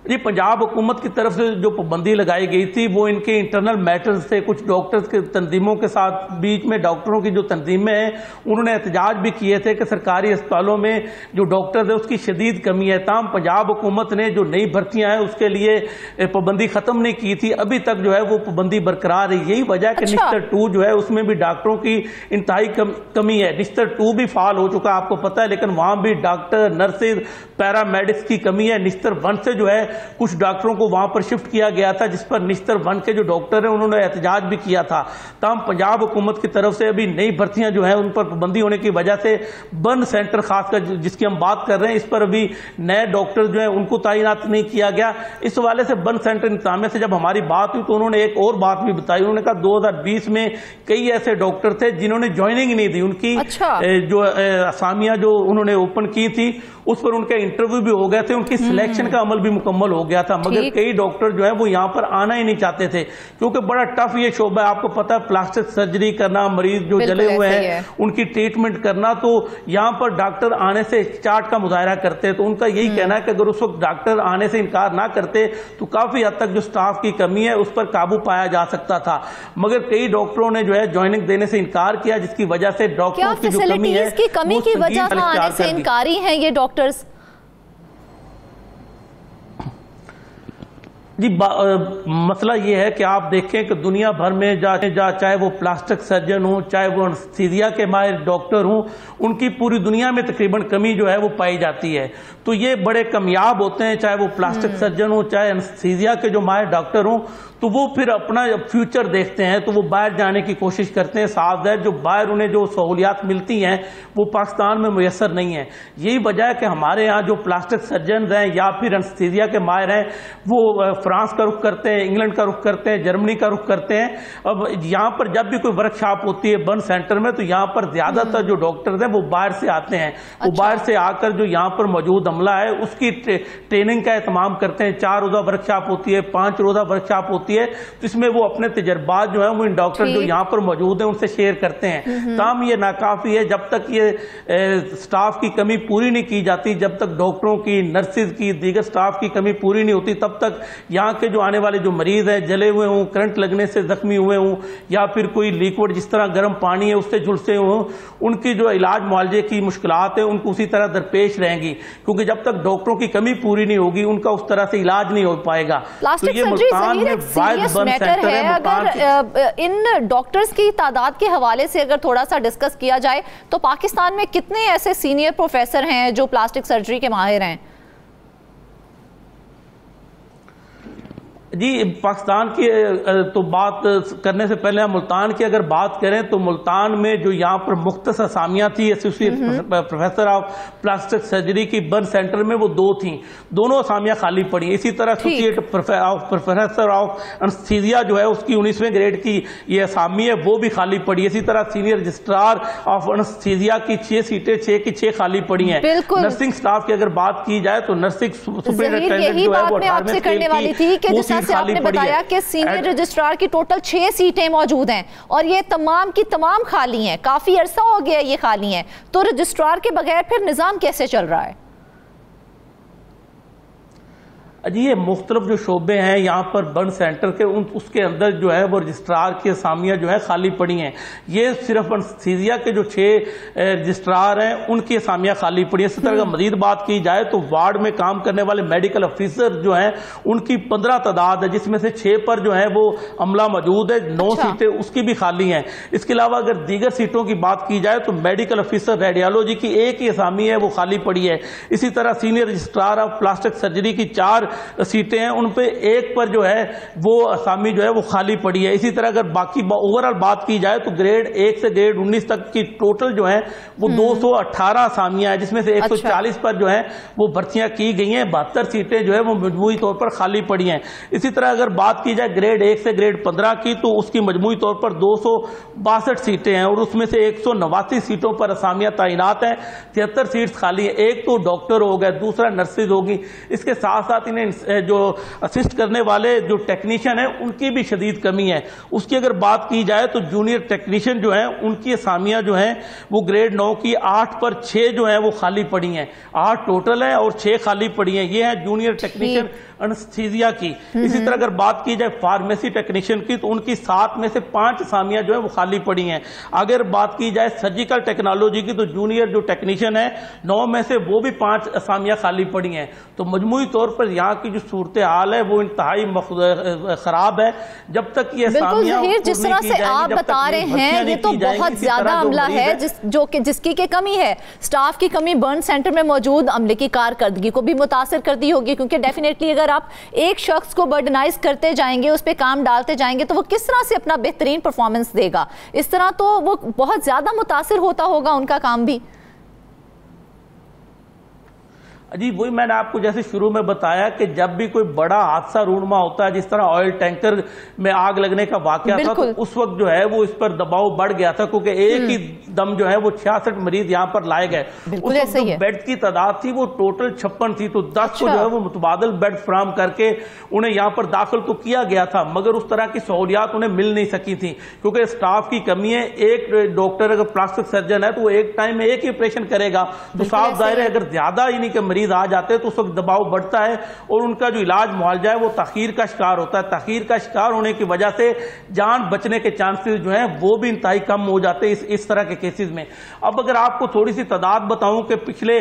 जी, पंजाब हुकूमत की तरफ से जो पाबंदी लगाई गई थी वो इनके इंटरनल मैटर्स से कुछ डॉक्टर्स के तंजीमों के साथ, बीच में डॉक्टरों की जो तंजीमें हैं उन्होंने एहतजाज भी किए थे कि सरकारी अस्पतालों में जो डॉक्टर्स है उसकी शदीद कमी है। तमाम पंजाब हुकूमत ने जो नई भर्तियां हैं उसके लिए पाबंदी खत्म नहीं की थी, अभी तक जो है वो पाबंदी बरकरार है। यही वजह है कि निस्तर 2 जो है उसमें भी डॉक्टरों की इंतहाई कमी है। निस्तर 2 भी फाल हो चुका है, आपको पता है, लेकिन वहां भी डॉक्टर, नर्सेज, पैरामेडिक्स की कमी है। निस्तर 1 से जो है कुछ डॉक्टरों को वहां पर शिफ्ट किया गया था, जिस पर निस्तर 1 के जो डॉक्टर हैं उन्होंने एहतजाज भी किया था। तमाम पंजाब हुकूमत की तरफ से अभी नई भर्तियां जो है उन पर पाबंदी होने की वजह से बर्न सेंटर खासकर जिसकी हम बात कर रहे हैं इस पर अभी नए डॉक्टर जो है उनको तैनात नहीं किया गया। इस हवाले से बर्न सेंटर इंतजामिया से जब हमारी बात हुई तो उन्होंने एक और बात भी बताई। उन्होंने कहा 2020 में कई ऐसे डॉक्टर थे जिन्होंने ज्वाइनिंग नहीं दी, उनकी जो असामियां जो उन्होंने ओपन की थी उस पर उनके इंटरव्यू भी हो गए थे, उनकी सिलेक्शन का अमल भी मुकम्मल मुकम्मल हो गया था, मगर कई डॉक्टर जो है वो यहाँ पर आना ही नहीं चाहते थे, क्योंकि बड़ा टफ ये शोबा है। आपको पता है, प्लास्टिक सर्जरी करना, मरीज जो जले हुए हैं उनकी ट्रीटमेंट करना, तो यहाँ पर डॉक्टर आने से चार्ट का मुजाहरा करते हैं। तो उनका यही कहना है कि अगर उस वक्त डॉक्टर आने से इनकार ना करते तो काफी हद तक जो स्टाफ की कमी है उस पर काबू पाया जा सकता था, मगर कई डॉक्टरों ने जो है ज्वाइनिंग देने से इनकार किया, जिसकी वजह से डॉक्टरों की जो कमी है, कमी की वजह से आने से इनकारी हैं ये डॉक्टर्स। जी मसला ये है कि आप देखें कि दुनिया भर में चाहे वो प्लास्टिक सर्जन हो, चाहे वो एनेस्थीसिया के माहिर डॉक्टर हों, उनकी पूरी दुनिया में तकरीबन कमी जो है वो पाई जाती है। तो ये बड़े कामयाब होते हैं, चाहे वो प्लास्टिक सर्जन हो, चाहे एनेस्थीसिया के जो माहिर डॉक्टर हों, तो वो फिर अपना फ्यूचर देखते हैं, तो वो बाहर जाने की कोशिश करते हैं। साफ है, जो बाहर उन्हें जो सहूलियात मिलती हैं वो पाकिस्तान में मुयसर नहीं है। यही वजह है कि हमारे यहाँ जो प्लास्टिक सर्जन हैं या फिर एनेस्थीसिया के माहिर हैं वो फ्रांस का रुख करते हैं, इंग्लैंड का रुख करते हैं, जर्मनी का रुख करते हैं। अब यहाँ पर जब भी कोई वर्कशॉप होती है बर्न सेंटर में, तो यहाँ पर ज्यादातर जो डॉक्टर्स हैं वो बाहर से आते हैं। वो बाहर से आकर जो यहाँ पर मौजूद अमला है उसकी ट्रेनिंग का एहतमाम करते हैं। 4 रोज़ा वर्कशॉप होती है, 5 रोज़ा वर्कशॉप होती है, तो इसमें वो अपने तजर्बात जो है वो इन डॉक्टर जो यहाँ पर मौजूद हैं उनसे शेयर करते हैं। ताम ये नाकाफी है, जब तक ये स्टाफ की कमी पूरी नहीं की जाती, जब तक डॉक्टरों की, नर्सिस की, दीगर स्टाफ की कमी पूरी नहीं होती, तब तक यहाँ के जो आने वाले जो मरीज हैं, जले हुए हों, करंट लगने से जख्मी हुए हों, या फिर कोई लिक्विड जिस तरह गर्म पानी है उससे झुलसे हों, उनकी जो इलाज मुआवजे की मुश्किलात है उनको उसी तरह दरपेश रहेंगी, क्योंकि जब तक डॉक्टरों की कमी पूरी नहीं होगी उनका उस तरह से इलाज नहीं हो पाएगा। तो ये मुल्तान में वाइड बर्न सेंटर है। अगर इन डॉक्टर्स की तादाद के हवाले से अगर थोड़ा सा डिस्कस किया जाए तो पाकिस्तान में कितने ऐसे सीनियर प्रोफेसर हैं जो प्लास्टिक सर्जरी के माहिर हैं? जी पाकिस्तान की तो बात करने से पहले हम मुल्तान की अगर बात करें तो मुल्तान में जो यहाँ पर मुख्तस असामियाँ थी associate professor of plastic surgery की बर्न सेंटर में, वो 2 थी, दोनों असामियाँ खाली पड़ी। इसी तरह एसोसिएट प्रोफेसर ऑफ एनेस्थीसिया जो है उसकी 19वें ग्रेड की ये असामी है, वो भी खाली पड़ी। इसी तरह सीनियर रजिस्ट्रार ऑफ एनेस्थीसिया की 6 सीटें 6 की 6 खाली पड़ी हैं। नर्सिंग स्टाफ की अगर बात की जाए तो नर्सिंग सुपरिटेंडेंट जो है वो 18 आपने बताया कि सीनियर रजिस्ट्रार की टोटल 6 सीटें मौजूद हैं और ये तमाम की तमाम खाली हैं, काफी अरसा हो गया ये खाली हैं, तो रजिस्ट्रार के बगैर फिर निजाम कैसे चल रहा है? जी ये मुख्तलिफ जो शोबे हैं यहाँ पर बर्न सेंटर के, उसके अंदर जो है वो रजिस्ट्रार की असामियाँ जो है खाली पड़ी हैं। ये सिर्फ एनेस्थीसिया के जो 6 रजिस्ट्रार हैं उनकी असामियाँ खाली पड़ी हैं। इसी तरह का मजीद बात की जाए तो वार्ड में काम करने वाले मेडिकल ऑफिसर जो हैं उनकी 15 तादाद है, जिसमें से 6 पर जो है वो अमला मौजूद है, 9 सीटें उसकी भी खाली हैं। इसके अलावा अगर दीगर सीटों की बात की जाए तो मेडिकल ऑफिसर रेडियोलॉजी की 1 ही असामी है, वो खाली पड़ी है। इसी तरह senior registrar of plastic surgery की 4 सीटें हैं, उन पे 1 पर जो है वो असामी जो है वो खाली पड़ी है। इसी तरह अगर बाकी ओवरऑल बात की जाए तो ग्रेड 1 से ग्रेड 19 तक की टोटल जो है वो 218 असामियां हैं, जिसमें से 140 पर जो है वो भर्तियां की गई हैं, 72 सीटें जो है वो मजमूई तौर पर खाली पड़ी हैं। इसी तरह अगर बात की जाए ग्रेड 1 से ग्रेड 15 की तो उसकी मजमूई तौर पर 262 सीटें हैं और उसमें से 189 सीटों पर असामियां तैनात हैं, 73 सीट्स खाली हैं। एक तो डॉक्टर हो गए, दूसरा नर्सिस होगी, इसके साथ साथ इन्हें जो असिस्ट करने वाले जो टेक्नीशियन हैं उनकी भी शदीद कमी है। उसकी अगर बात की जाए तो जूनियर टेक्नीशियन जो हैं उनकी असामियां जो हैं वो ग्रेड 9 की 8 पर 6 जो है वो खाली पड़ी हैं, 8 टोटल है और 6 खाली पड़ी हैं। ये है जूनियर टेक्नीशियन एनेस्थीसिया की। इसी तरह अगर बात की जाए फार्मेसी टेक्नीशियन की तो उनकी 7 में से 5 असामियां जो है वो खाली पड़ी हैं। अगर बात की जाए सर्जिकल टेक्नोलॉजी की तो जूनियर जो टेक्नीशियन है 9 में से वो भी 5 असामियां खाली पड़ी हैं। तो मजमूई तौर पर यहाँ की जो सूरत हाल है वो इंतहाई खराब है। जब तक ये जिस तरह से आप बता रहे हैं ये तो बहुत ज्यादा अमला है जिसकी के कमी है, स्टाफ की कमी बर्न सेंटर में मौजूद अमले की कारकर्दगी को भी मुतासर करती होगी, क्योंकि डेफिनेटली अगर आप एक शख्स को बर्डनाइज करते जाएंगे, उस पर काम डालते जाएंगे तो वो किस तरह से अपना बेहतरीन परफॉर्मेंस देगा। इस तरह तो वो बहुत ज्यादा मुतासिर होता होगा उनका काम भी। जी वही मैंने आपको जैसे शुरू में बताया कि जब भी कोई बड़ा हादसा रूनमा होता है, जिस तरह ऑयल टैंकर में आग लगने का वाकया था, तो उस वक्त जो है वो इस पर दबाव बढ़ गया था, क्योंकि एक ही दम जो है वो 66 मरीज यहाँ पर लाए गए। उस वक्त जो बेड की तादाद थी वो टोटल 56 थी, तो 10 को जो है वो मुतबादल बेड फराहम करके उन्हें यहाँ पर दाखिल तो किया गया था, मगर उस तरह की सहूलियात उन्हें मिल नहीं सकी थी, क्योंकि स्टाफ की कमी है। एक डॉक्टर अगर प्लास्टिक सर्जन है तो वो एक टाइम में एक ही ऑपरेशन करेगा, तो साफ जाहिर है अगर ज्यादा ही नहीं के मरीज आ जाते हैं तो उस वक्त दबाव बढ़ता है और उनका जो इलाज मुआवजा है वो तखीर का शिकार होता है। तखीर का शिकार होने की वजह से जान बचने के चांसेस जो हैं वो भी इंतहाई कम हो जाते हैं इस तरह के केसेस में। अब अगर आपको थोड़ी सी तादाद बताऊं कि पिछले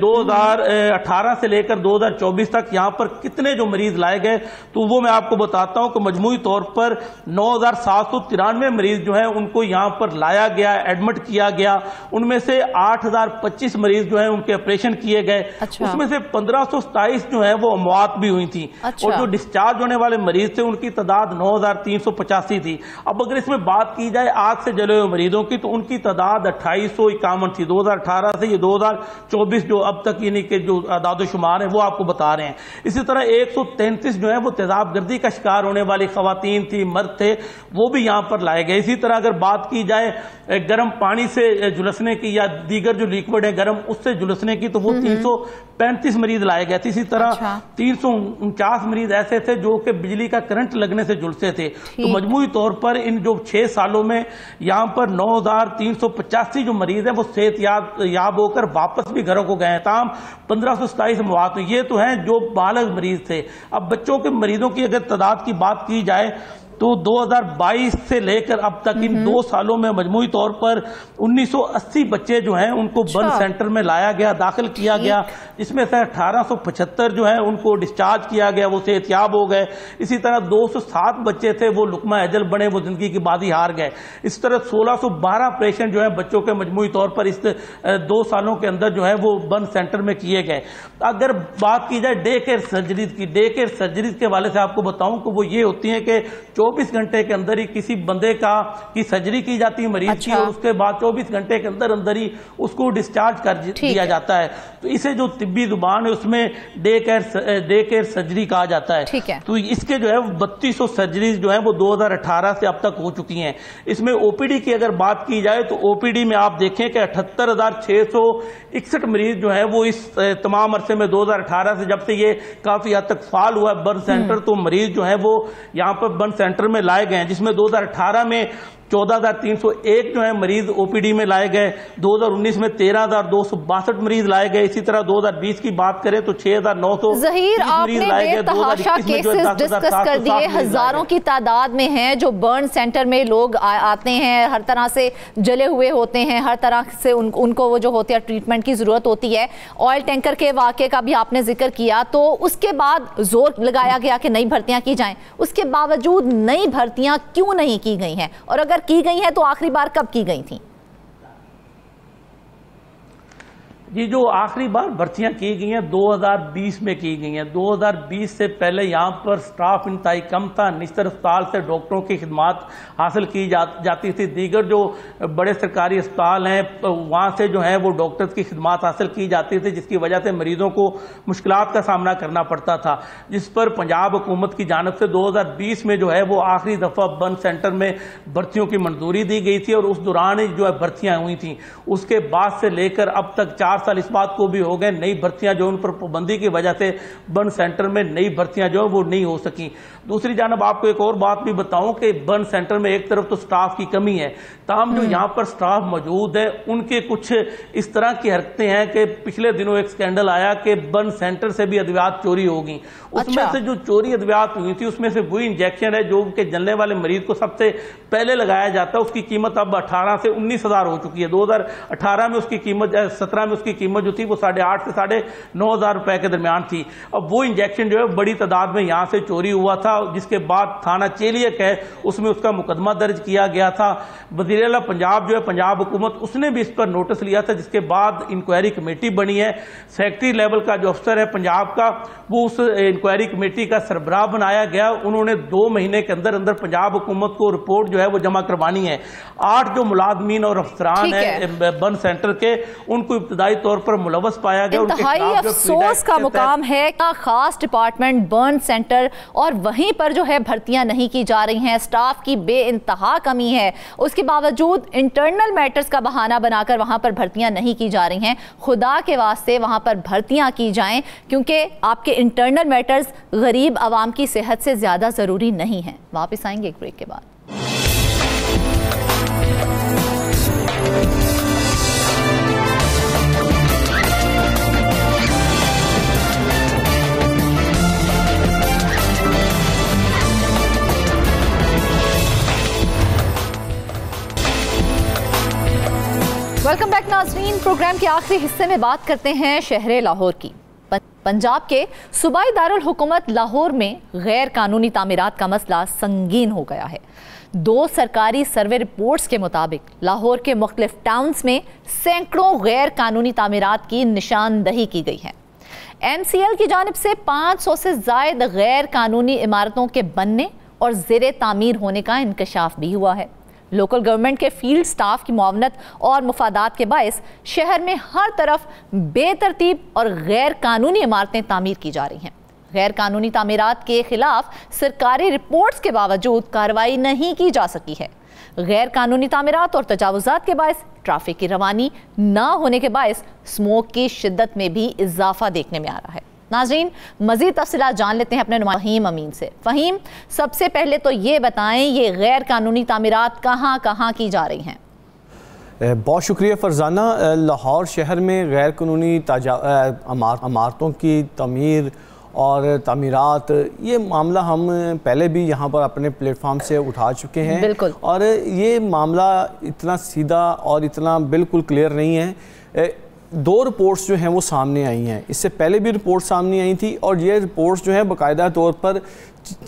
2018 से लेकर 2024 तक यहाँ पर कितने जो मरीज लाए गए, तो वो मैं आपको बताता हूं कि मजमूई तौर पर 9,793 मरीज जो है उनको यहाँ पर लाया गया, एडमिट किया गया। उनमें से 8,025 मरीज जो है उनके ऑपरेशन किए गए। उसमें से 1527 जो है वो अमवात भी हुई थी। और जो डिस्चार्ज होने वाले मरीज थे उनकी तादाद 9,385 थी। अब अगर इसमें बात की जाए आग से जले हुए मरीजों की, तो उनकी तादाद 2851 थी 2018 से ये 2024 जो अब तक यानी कि जो आदादोशुमार है वो आपको बता रहे हैं। इसी तरह 133 जो है वो तेजाब गर्दी का शिकार होने वाली खवातीन थी, मर्द थे, वो भी यहाँ पर लाए गए। इसी तरह अगर बात की जाए गर्म पानी से झुलसने की या दीगर जो लिक्विड है गर्म उससे झुलसने की, तो वो 335 मरीज लाए गए थे। इसी तरह 349 मरीज ऐसे थे जो कि बिजली का करंट लगने से झुलसे थे। तो मजमूई तौर पर इन जो 6 सालों में यहाँ पर 9,385 जो मरीज हैं वो सेहत याब होकर वापस भी घरों को गए हैं। तमाम 1527 मौत। ये तो हैं जो बालग मरीज थे। अब बच्चों के मरीजों की अगर तादाद की बात की जाए तो 2022 से लेकर अब तक इन 2 सालों में मजमूई तौर पर 1980 बच्चे जो हैं उनको बर्न सेंटर में लाया गया, दाखिल किया गया। इसमें से 1875 जो है उनको डिस्चार्ज किया गया, वो सेहतयाब हो गए। इसी तरह 207 बच्चे थे वो लुकमा अजल बने, वो जिंदगी की बाजी हार गए। इस तरह 1612 ऑपरेशन जो है बच्चों के मजमूई तौर पर इस 2 सालों के अंदर जो है वो बर्न सेंटर में किए गए। अगर बात की जाए डे केयर सर्जरीज की, डे केयर सर्जरीज के हवाले से आपको बताऊं कि वो ये होती है कि 24 घंटे के अंदर ही किसी बंदे की सर्जरी की जाती है मरीज की, और उसके बाद 24 घंटे के अंदर अंदर ही उसको डिस्चार्ज कर दिया जाता है। तो इसे जो तिब्बी जुबान है उसमें डे केयर सर्जरी कहा जाता है। तो इसके जो है 3200 सर्जरीज जो है वो 2018 से अब तक हो चुकी हैं। इसमें ओपीडी की अगर बात की जाए तो ओपीडी में आप देखें कि 78,661 मरीज जो है वो इस तमाम अरसे में 2018 से जब से ये काफी हद तक फाल हुआ है बर्न सेंटर, तो मरीज जो है वो यहाँ पर बर्न सेंटर में लाए गए हैं, जिसमें 2018 में 14,301 जो है मरीज ओपीडी में लाए गए। 2019 में 13,262 मरीज लाए गए। इसी तरह 2020 की बात करें तो 6,900 मरीज लाए गए। 2021 में जो डिस्कस कर दिए, हजारों की तादाद में हैं जो बर्न सेंटर में लोग आते हैं, हर तरह से जले हुए होते हैं, हर तरह से उनको वो जो होती है ट्रीटमेंट की जरूरत होती है। ऑयल टैंकर के वाकये का भी आपने जिक्र किया, तो उसके बाद जोर लगाया गया कि नई भर्तियां की जाएं, उसके बावजूद नई भर्तियां क्यों नहीं की गई हैं, और अगर की गई है तो आखिरी बार कब की गई थी? ये जो आखिरी बार भर्तियां की गई हैं 2020 में की गई हैं। 2020 से पहले यहाँ पर स्टाफ इंतहाई कम था। निश्चित अस्पताल से डॉक्टरों की खिदमात हासिल की जाती थी। दीगर जो बड़े सरकारी अस्पताल हैं वहाँ से जो है वो डॉक्टर्स की खिदमात हासिल की जाती थी, जिसकी वजह से मरीजों को मुश्किलात का सामना करना पड़ता था, जिस पर पंजाब हुकूमत की जानिब से 2020 में जो है वो आखिरी दफ़ा बर्न सेंटर में भर्तियों की मंजूरी दी गई थी, और उस दौरान जो है भर्तियाँ हुई थी। उसके बाद से लेकर अब तक 4 साल इस बात को भी हो गए, नई भर्तियां जो उन पर पाबंदी की वजह से बर्न सेंटर में नई भर्तियां जो है वो नहीं हो सकी। दूसरी जानब आपको एक और बात भी बताऊं कि बर्न सेंटर में एक तरफ तो स्टाफ की कमी है, ताहम जो यहाँ पर स्टाफ मौजूद है उनके कुछ इस तरह की हरकतें हैं कि पिछले दिनों एक स्कैंडल आया कि बर्न सेंटर से भी अद्वियात चोरी होगी। उसमें से जो चोरी अद्वियात हुई थी उसमें से वही इंजेक्शन है जो कि जलने वाले मरीज को सबसे पहले लगाया जाता है। उसकी कीमत अब 18 से 19,000 हो चुकी है। 2018 में उसकी कीमत 17 में उसकी कीमत जो थी वो 8,500 से 9,500 रुपए के दरमियान थी। अब वो इंजेक्शन जो है बड़ी तादाद में यहाँ से चोरी हुआ था, जिसके बाद थाना चेलियक है उसमें उसका मुकदमा दर्ज किया गया था। वज़ीर आला पंजाब जो है पंजाब हुकूमत उसने भी इस पर नोटिस लिया था, जिसके बाद इंक्वायरी कमेटी बनी है। सेक्रेटरी लेवल का जो अफसर है पंजाब का वो उस इंक्वायरी कमेटी का सरबराह बनाया गया। उन्होंने 2 महीने के अंदर अंदर पंजाब हुकूमत को रिपोर्ट जो है वो जमा करवानी है। 8 जो मुलाजमीन और अफसरान है बर्न सेंटर के उनको इब्तदाई तौर पर मुलवस पाया गया। इंतहाई अफसोस का मुकाम है खास डिपार्टमेंट बर्न सेंटर, और वहीं पर जो है भर्तियां नहीं की जा रही हैं, स्टाफ की बेइंतहा कमी है, उसके बावजूद इंटरनल मैटर्स का बहाना बनाकर वहां पर भर्तियां नहीं की जा रही हैं। खुदा के वास्ते वहां पर भर्तियां की जाएं, क्योंकि आपके इंटरनल मैटर्स गरीब आवाम की सेहत से ज्यादा जरूरी नहीं है। वापस आएंगे एक ब्रेक के बाद। वेलकम बैक नाज़रीन। प्रोग्राम के आखिरी हिस्से में बात करते हैं शहर लाहौर की। पंजाब के सूबाई दारुल हुकूमत लाहौर में गैर कानूनी तामीरात का मसला संगीन हो गया है। 2 सरकारी सर्वे रिपोर्ट्स के मुताबिक लाहौर के मुख्तलिफ टाउन्स में सैकड़ों गैर कानूनी तामीरात की निशानदही की गई है। MCL की जानिब से 500 से ज़ायद गैर कानूनी इमारतों के बनने और ज़ेरे तामीर होने का इंकशाफ भी हुआ है। लोकल गवर्नमेंट के फील्ड स्टाफ की मुआवनत और मुफादात के बायस शहर में हर तरफ बेतरतीब और गैर कानूनी इमारतें तामीर की जा रही हैं। गैर कानूनी तामीरात के खिलाफ सरकारी रिपोर्ट्स के बावजूद कार्रवाई नहीं की जा सकी है। गैर कानूनी तामीरात और तजावुजात के बायस ट्रैफिक की रवानी ना होने के बायस स्मोक की शिद्दत में भी इजाफा देखने में आ रहा है। नाज़रीन, मज़ीद तफ़सीलात जान लेते हैं अपने नुमाइंदे फ़हीम अमीन से। फ़हीम, सबसे पहले तो ये बताएं, ये गैर कानूनी तामीरात कहाँ कहाँ की जा रही हैं? बहुत शुक्रिया फ़रज़ाना। लाहौर शहर में गैर कानूनी इमारतों की तमीर और तामीरात, ये मामला हम पहले भी यहाँ पर अपने प्लेटफार्म से उठा चुके हैं। बिल्कुल। और ये मामला इतना सीधा और इतना बिल्कुल क्लियर नहीं है। 2 रिपोर्ट्स जो हैं वो सामने आई हैं, इससे पहले भी रिपोर्ट सामने आई थी, और ये रिपोर्ट्स जो है बाकायदा तौर पर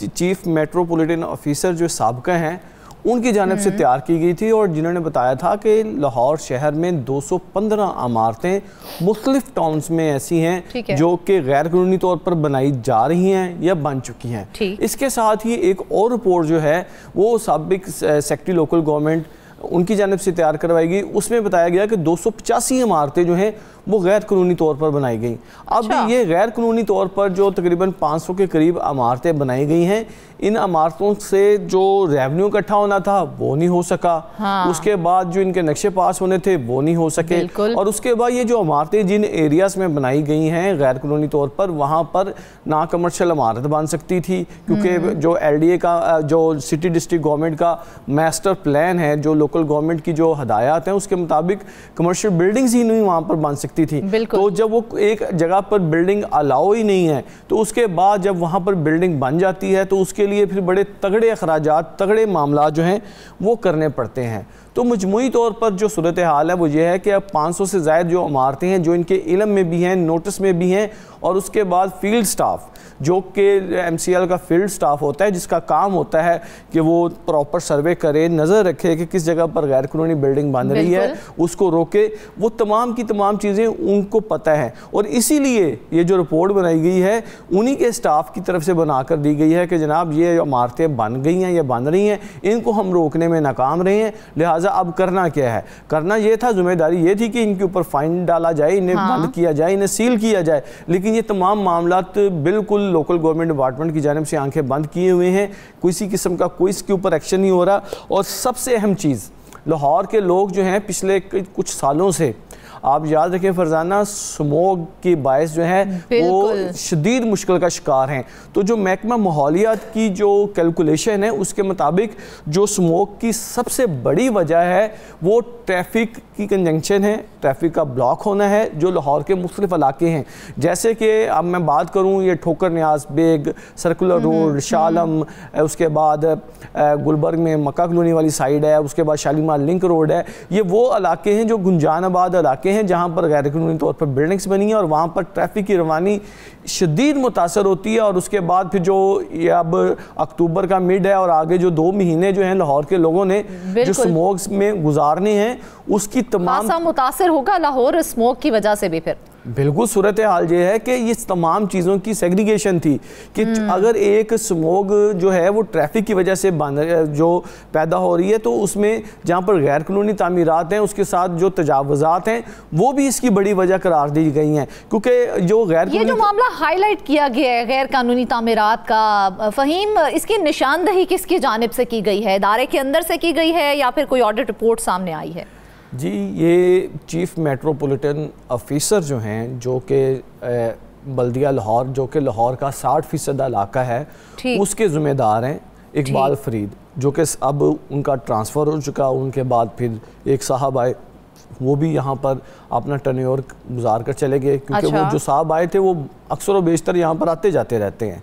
चीफ मेट्रोपॉलिटन ऑफिसर जो साबका हैं उनकी जानिब से तैयार की गई थी, और जिन्होंने बताया था कि लाहौर शहर में 215 इमारतें मुख्तलिफ टाउन्स में ऐसी हैं जो कि गैर कानूनी तौर पर बनाई जा रही हैं या बन चुकी हैं। इसके साथ ही एक और रिपोर्ट जो है वो साबिक सेक्रेटरी लोकल गवर्नमेंट उनकी जानिब से तैयार करवाई गई। उसमें बताया गया कि 285 इमारतें जो हैं वो गैर कानूनी तौर पर बनाई गई। अब ये गैर कानूनी तौर पर जो तकरीबन 500 के करीब इमारतें बनाई गई हैं, इन इमारतों से जो रेवेन्यू इकट्ठा होना था वो नहीं हो सका। उसके बाद जो इनके नक्शे पास होने थे वो नहीं हो सके, और उसके बाद ये जो इमारतें जिन एरियाज में बनाई गई हैं गैर कानूनी तौर पर, वहाँ पर ना कमर्शियल इमारत बन सकती थी, क्योंकि जो LDA का जो सिटी डिस्ट्रिक्ट गवर्नमेंट का मास्टर प्लान है, जो लोकल गवर्नमेंट की जो हदायत हैं उसके मुताबिक कमर्शियल बिल्डिंग्स ही नहीं वहाँ पर बन सकती थी। तो जब वो एक जगह पर बिल्डिंग अलाउ ही नहीं है, तो उसके बाद जब वहाँ पर बिल्डिंग बन जाती है तो उसके लिए फिर बड़े तगड़े अखराजात, तगड़े मामला जो हैं वो करने पड़ते हैं। तो मजमूई तौर पर जो सूरत हाल है वो ये है कि अब 500 से ज़ायद जो इमारतें हैं जो इनके इल्म में भी हैं, नोटिस में भी हैं, और उसके बाद फील्ड स्टाफ जो कि MCL का फील्ड स्टाफ होता है जिसका काम होता है कि वो प्रॉपर सर्वे करे, नज़र रखे कि किस जगह पर गैर कानूनी बिल्डिंग बन रही है, उसको रोके, वो तमाम की तमाम चीज़ें उनको पता है। और इसीलिए ये जो रिपोर्ट बनाई गई है उन्हीं के स्टाफ की तरफ से बना कर दी गई है कि जनाब ये इमारतें बन गई हैं या बन रही हैं, इनको हम रोकने में नाकाम रहे हैं, लिहाजा अब करना क्या है। करना ये था, जिम्मेदारी ये थी कि इनके ऊपर फाइन डाला जाए, इन्हें बंद किया जाए, इन्हें सील किया जाए। लेकिन ये तमाम मामला बिल्कुल लोकल गवर्नमेंट डिपार्टमेंट की जानिब से आंखें बंद किए हुए हैं, किसी किस्म का कोई इसके ऊपर एक्शन नहीं हो रहा। और सबसे अहम चीज़, लाहौर के लोग जो हैं पिछले कुछ सालों से, आप याद रखें फरजाना, स्मोक की बायस जो है वो शदीद मुश्किल का शिकार हैं। तो जो महकमा माहौलियात की जो कैलकुलेशन है उसके मुताबिक जो स्मोक की सबसे बड़ी वजह है वो ट्रैफिक की कंजंक्शन है, ट्रैफिक का ब्लॉक होना है जो लाहौर के मुख्तलिफ इलाके हैं। जैसे कि अब मैं बात करूँ, ये ठोकर न्याज बेग, सर्कुलर रोड, शालम, उसके बाद गुलबर्ग में मक्का कॉलोनी वाली साइड है, उसके बाद शालीमार लिंक रोड है। ये वो इलाके हैं जो गुंजानाबाद इलाके हैं जहाँ पर गैर कानूनी तौर पर बिल्डिंग्स बनी है और वहाँ पर ट्रैफिक की रवानी शदीद मुतासर होती है। और उसके बाद फिर जो ये अब अक्टूबर का मिड है और आगे जो 2 महीने जो हैं लाहौर के लोगों ने जो स्मोक में गुजारने हैं उसकी तमाम मुतासर होगा लाहौर स्मोक की वजह से भी। फिर बिल्कुल सूरत हाल ये है कि ये तमाम चीज़ों की सेग्रीगेशन थी कि अगर एक स्मोग जो है वो ट्रैफिक की वजह से जो पैदा हो रही है, तो उसमें जहाँ पर गैर कानूनी तामीरात हैं उसके साथ जो तजावुज़ात हैं वो भी इसकी बड़ी वजह करार दी गई हैं। क्योंकि जो ये जो मामला हाईलाइट किया गया है गैर कानूनी तामीरात का, फ़हीम, इसकी निशानदही किसकी जानिब से की गई है? इदारे के अंदर से की गई है या फिर कोई ऑडिट रिपोर्ट सामने आई है? जी, ये चीफ मेट्रोपॉलिटन ऑफिसर जो हैं, जो कि बल्दिया लाहौर, जो कि लाहौर का 60% इलाका है, उसके ज़िम्मेदार हैं इकबाल फरीद, जो कि अब उनका ट्रांसफ़र हो चुका। उनके बाद फिर एक साहब आए, वो भी यहाँ पर अपना टर्नओवर गुजार कर चले गए, क्योंकि वो जो साहब आए थे वो अक्सर व बेशतर यहाँ पर आते जाते रहते हैं।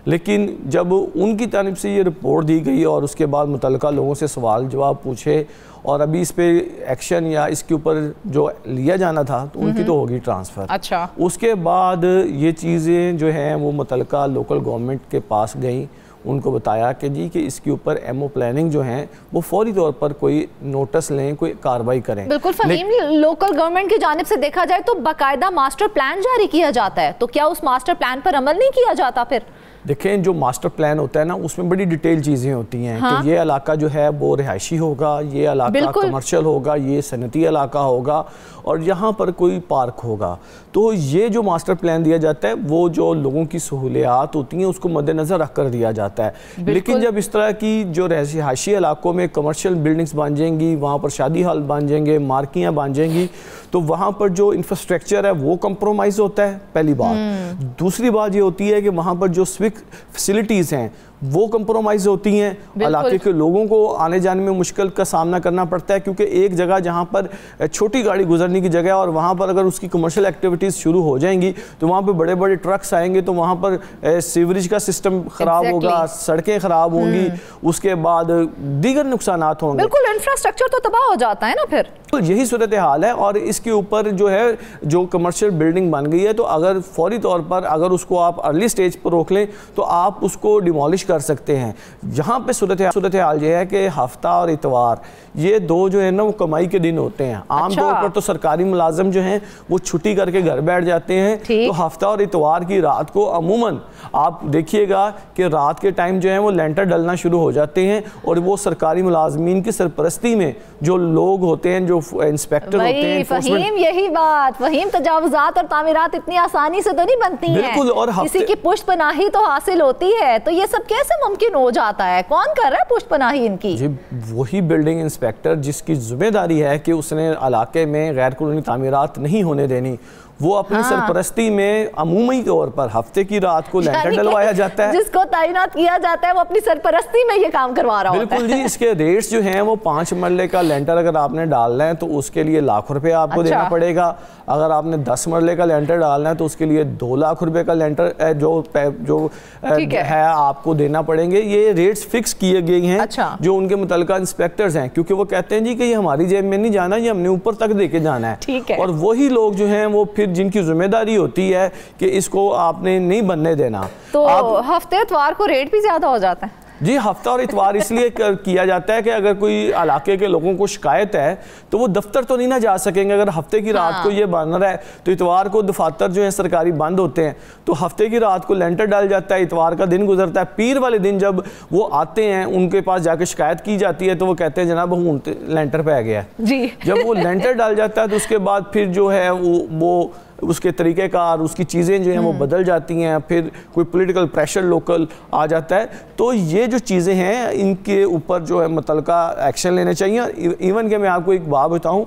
लेकिन जब उनकी जानिब से ये रिपोर्ट दी गई और उसके बाद मुतल्लिका लोगों से सवाल जवाब पूछे और अभी इस पे एक्शन या इसके ऊपर जो लिया जाना था, तो उनकी तो होगी ट्रांसफ़र। अच्छा, उसके बाद ये चीज़ें जो हैं वो मुतल्लिका लोकल गवर्नमेंट के पास गई, उनको बताया कि जी कि इसके ऊपर एमओ प्लानिंग जो है वो फौरी तौर पर कोई नोटिस लें, कोई कार्रवाई करें। बिल्कुल फ़हीम, लोकल गवर्नमेंट की जानिब से देखा जाए तो बाकायदा मास्टर प्लान जारी किया जाता है, तो क्या उस मास्टर प्लान पर अमल नहीं किया जाता? फिर देखें, जो मास्टर प्लान होता है ना, उसमें बड़ी डिटेल चीज़ें होती हैं। हाँ? कि ये इलाका जो है वो रिहायशी होगा, ये इलाका कमर्शियल होगा, ये सनती इलाका होगा और यहाँ पर कोई पार्क होगा। तो ये जो मास्टर प्लान दिया जाता है वो जो लोगों की सहूलियात होती हैं उसको मद्देनज़र रख कर दिया जाता है। लेकिन जब इस तरह की जो रिहायशी इलाकों में कमर्शियल बिल्डिंग्स बन जाएंगी, वहाँ पर शादी हॉल बन जाएंगे, मार्कियाँ बन जाएंगी, तो वहाँ पर जो इंफ्रास्ट्रक्चर है वो कंप्रोमाइज़ होता है, पहली बात। दूसरी बात ये होती है कि वहाँ पर जो सिविक फैसिलिटीज़ हैं वो कंप्रोमाइज़ होती हैं, इलाके के लोगों को आने जाने में मुश्किल का सामना करना पड़ता है, क्योंकि एक जगह जहाँ पर छोटी गाड़ी गुजरने की जगह और वहाँ पर अगर उसकी कमर्शियल एक्टिविटीज़ शुरू हो जाएंगी तो वहाँ पर बड़े बड़े ट्रक्स आएंगे, तो वहाँ पर सीवरेज का सिस्टम ख़राब होगा, सड़कें ख़राब होंगी, उसके बाद दीगर नुकसान होंगे। बिल्कुल, इंफ्रास्ट्रक्चर तो तबाह हो जाता है ना फिर। तो यही सूरत हाल है। और इसके ऊपर जो है जो कमर्शियल बिल्डिंग बन गई है, तो अगर फौरी तौर पर अगर उसको आप अर्ली स्टेज पर रोक लें तो आप उसको डिमोलिश कर सकते हैं। यहाँ पे सूरत हाल ये है कि हफ्ता और इतवार ये दो जो है ना वो कमाई के दिन होते हैं। आमतौर पर तो सरकारी मुलाजिम जो हैं वो छुट्टी करके घर बैठ जाते हैं, तो हफ्ता और इतवार की रात को अमूमन आप देखिएगा कि रात के टाइम जो है वो लेंटर डलना शुरू हो जाते हैं और वो सरकारी मुलाजमीन की सरपरस्ती में जो लोग होते हैं, जो इंस्पेक्टर होते हैं। फ़हीम, यही बात, फ़हीम, तजावुज़ात और तामीरात इतनी आसानी से तो नहीं बनती हैं। बिल्कुल, और किसी की पुष्टपनाही तो हासिल होती है, तो ये सब कैसे मुमकिन हो जाता है? कौन कर रहा है पुष्टपनाही इनकी? जी, वही बिल्डिंग इंस्पेक्टर जिसकी जिम्मेदारी है कि उसने इलाके में गैर कानूनी तामीरात नहीं होने देनी, वो अपनी सरपरस्ती में अमूमी तौर पर हफ्ते की रात को लेंटर डलवाया जाता है। जिसको तैनात किया जाता है वो अपनी सरपरस्ती में ये काम करवा रहा होता है। बिल्कुल जी, इसके रेट्स जो हैं वो 5 मरले का लेंटर अगर आपने डालना है तो उसके लिए लाख रुपए आपको देना पड़ेगा। अगर आपने 10 मरले का लेंटर डालना है तो उसके लिए 2 लाख रुपए का लेंटर जो है आपको देना पड़ेंगे। ये रेट्स फिक्स किए गए हैं जो उनके मुतल्लिका इंस्पेक्टर्स हैं, क्योंकि वो कहते हैं जी कि ये हमारी जेब में नहीं जाना, ये हमने ऊपर तक देके जाना है। और वही लोग जो हैं वो फिर जिनकी जिम्मेदारी होती है कि इसको आपने नहीं बनने देना। तो हफ्ते इतवार को रेट भी ज्यादा हो जाता है। जी, हफ्ता और इतवार इसलिए किया जाता है कि अगर कोई इलाके के लोगों को शिकायत है तो वो दफ्तर तो नहीं ना जा सकेंगे। अगर हफ्ते की रात को ये बन रहा है तो इतवार को दफातर जो है सरकारी बंद होते हैं, तो हफ्ते की रात को लेंटर डाल जाता है, इतवार का दिन गुजरता है, पीर वाले दिन जब वो आते हैं उनके पास जाके शिकायत की जाती है तो वो कहते हैं जनाब हम लेंटर पे आ गया जी। जब वो लेंटर डाल जाता है तो उसके बाद फिर जो है वो उसके तरीक़ेकार, उसकी चीज़ें जो हैं वो बदल जाती हैं, फिर कोई पॉलिटिकल प्रेशर लोकल आ जाता है। तो ये जो चीज़ें हैं इनके ऊपर जो है मुतल्लिका एक्शन लेने चाहिए। इवन कि मैं आपको एक बात बताऊं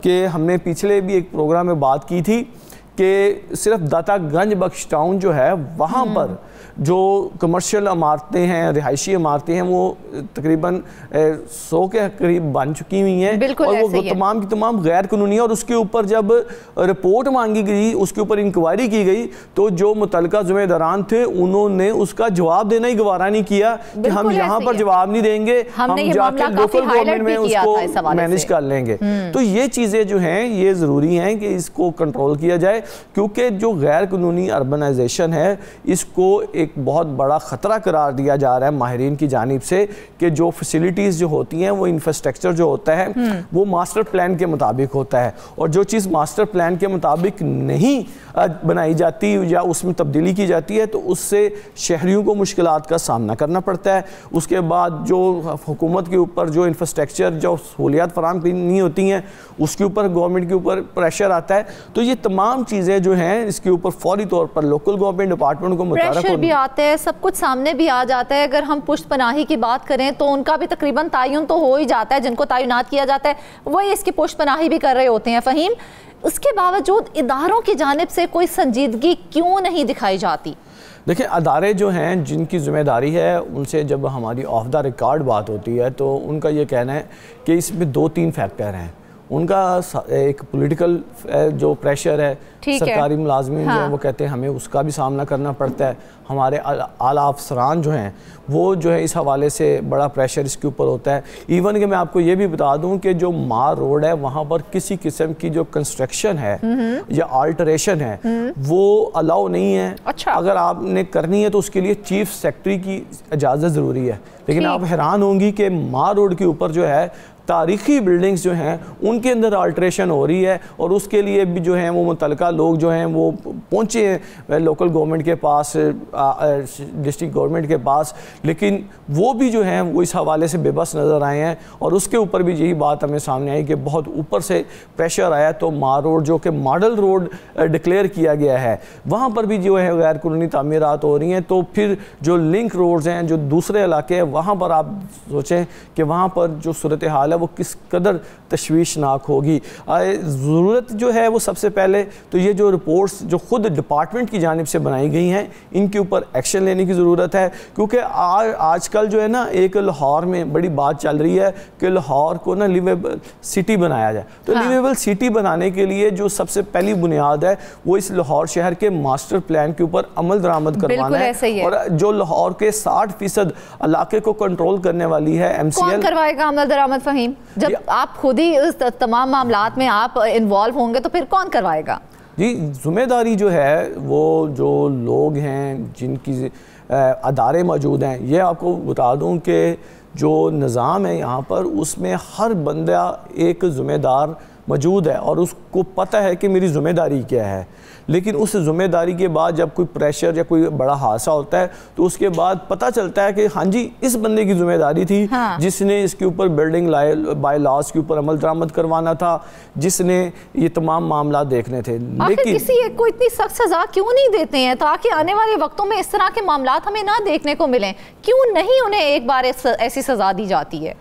कि हमने पिछले भी एक प्रोग्राम में बात की थी कि सिर्फ दातागंज बख्श टाउन जो है वहाँ पर जो कमर्शियल इमारतें हैं, रिहायशी इमारतें हैं, वो तकरीबन 100 के करीब बन चुकी हुई हैं और वो तमाम की तमाम गैर कानूनी है। और उसके ऊपर जब रिपोर्ट मांगी गई, उसके ऊपर इंक्वायरी की गई, तो जो मुतल्लिका जिम्मेदारान थे उन्होंने उसका जवाब देना ही गवारा नहीं किया कि हम यहाँ पर जवाब नहीं देंगे, हम जाके लोकल गवर्नमेंट में उसको मैनेज कर लेंगे। तो ये चीज़ें जो हैं ये ज़रूरी हैं कि इसको कंट्रोल किया जाए, क्योंकि जो गैर कानूनी अर्बनाइजेशन है इसको एक बहुत बड़ा ख़तरा करार दिया जा रहा है माहिरीन की जानिब से कि जो फैसिलिटीज़ जो होती हैं, वो इंफ्रास्ट्रक्चर जो होता है वो मास्टर प्लान के मुताबिक होता है, और जो चीज़ मास्टर प्लान के मुताबिक नहीं बनाई जाती या उसमें तब्दीली की जाती है तो उससे शहरियों को मुश्किलात का सामना करना पड़ता है। उसके बाद जो हुकूमत के ऊपर जो इंफ्रास्ट्रक्चर जो सहूलियात फराहम नहीं होती हैं उसके ऊपर गवर्नमेंट के ऊपर प्रेशर आता है। तो ये तमाम चीज़ें जो हैं इसके ऊपर फौरी तौर पर लोकल गवर्नमेंट डिपार्टमेंट को प्रेशर भी आता है, सब कुछ सामने भी आ जाता है। अगर हम पुष्ट पनाही की बात करें तो उनका भी तकरीबन तायुन तो हो ही जाता है, जिनको तायुनात किया जाता है वही इसकी पुष्ट पनाही भी कर रहे होते हैं। फ़हीम, उसके बावजूद इदारों की जानिब से कोई संजीदगी क्यों नहीं दिखाई जाती? देखिए, अदारे जो हैं जिनकी ज़िम्मेदारी है उनसे जब हमारी ऑफ द रिकॉर्ड बात होती है तो उनका ये कहना है कि इसमें 2-3 फैक्टर हैं। उनका एक पॉलिटिकल जो प्रेशर है, सरकारी मुलाजमीन जो हैं वो कहते हैं हमें उसका भी सामना करना पड़ता है। हमारे आला अफसरान जो हैं वो जो है इस हवाले से बड़ा प्रेशर इसके ऊपर होता है। इवन कि मैं आपको ये भी बता दूं कि जो मार रोड है वहाँ पर किसी किस्म की जो कंस्ट्रक्शन है या अल्टरेशन है वो अलाउ नहीं है। अच्छा। अगर आपने करनी है तो उसके लिए चीफ सेक्रेटरी की इजाज़त ज़रूरी है। लेकिन आप हैरान होंगी कि मार रोड के ऊपर जो है तारीखी बिल्डिंग्स जो हैं उनके अंदर अल्ट्रेशन हो रही है, और उसके लिए भी जो हैं वो मुतलका लोग जो हैं वो पहुँचे हैं लोकल गवर्नमेंट के पास, डिस्ट्रिक्ट गवर्नमेंट के पास, लेकिन वो भी जो हैं वो इस हवाले से बेबस नज़र आए हैं। और उसके ऊपर भी यही बात हमें सामने आई कि बहुत ऊपर से प्रेशर आया तो मार रोड जो कि मॉडल रोड डिक्लेयर किया गया है वहाँ पर भी जो है गैर कानूनी तामीरात हो रही हैं। तो फिर जो लिंक रोड्स हैं जो दूसरे इलाके हैं वहाँ पर आप सोचें कि वहाँ पर जो सूरत हाल है वो किस कदर तशवीशनाक होगी। ज़रूरत जो है वो सबसे पहले तो ये जो रिपोर्ट्स जो खुद डिपार्टमेंट की जानिब से बनाई गई हैं इनके ऊपर एक्शन लेने की ज़रूरत है, क्योंकि आजकल जो है ना एक लाहौर में बड़ी बात चल रही है कि लाहौर को ना लिवेबल सिटी बनाया जाए। तो लिवेबल सिटी बनाने के लिए जो सबसे पहली बुनियाद है वो इस लाहौर शहर के मास्टर प्लान के ऊपर अमल दरामद करवाना है। और जो लाहौर के 60% इलाके को कंट्रोल करने वाली है MCL। कौन करवाएगा अमल दरामद? फ़हीम, जब आप खुद ही इस तमाम मामलात में आप इन्वॉल्व होंगे तो फिर कौन करवाएगा? जी, जिम्मेदारी जो है वो जो लोग हैं जिनकी अदारे मौजूद हैं, ये आपको बता दूं कि जो निज़ाम है यहाँ पर उसमें हर बंदा एक ज़िम्मेदार मौजूद है और उसको पता है कि मेरी ज़िम्मेदारी क्या है। लेकिन उस ज़िम्मेदारी के बाद जब कोई प्रेशर या कोई बड़ा हादसा होता है तो उसके बाद पता चलता है कि हाँ जी इस बंदे की ज़िम्मेदारी थी, जिसने इसके ऊपर बिल्डिंग बाय लॉज के ऊपर अमल दरामद करवाना था, जिसने ये तमाम मामला देखने थे। लेकिन किसी एक को इतनी सख्त सज़ा क्यों नहीं देते हैं ताकि आने वाले वक्तों में इस तरह के मामला हमें ना देखने को मिलें? क्यों नहीं उन्हें एक बार ऐसी सज़ा दी जाती है?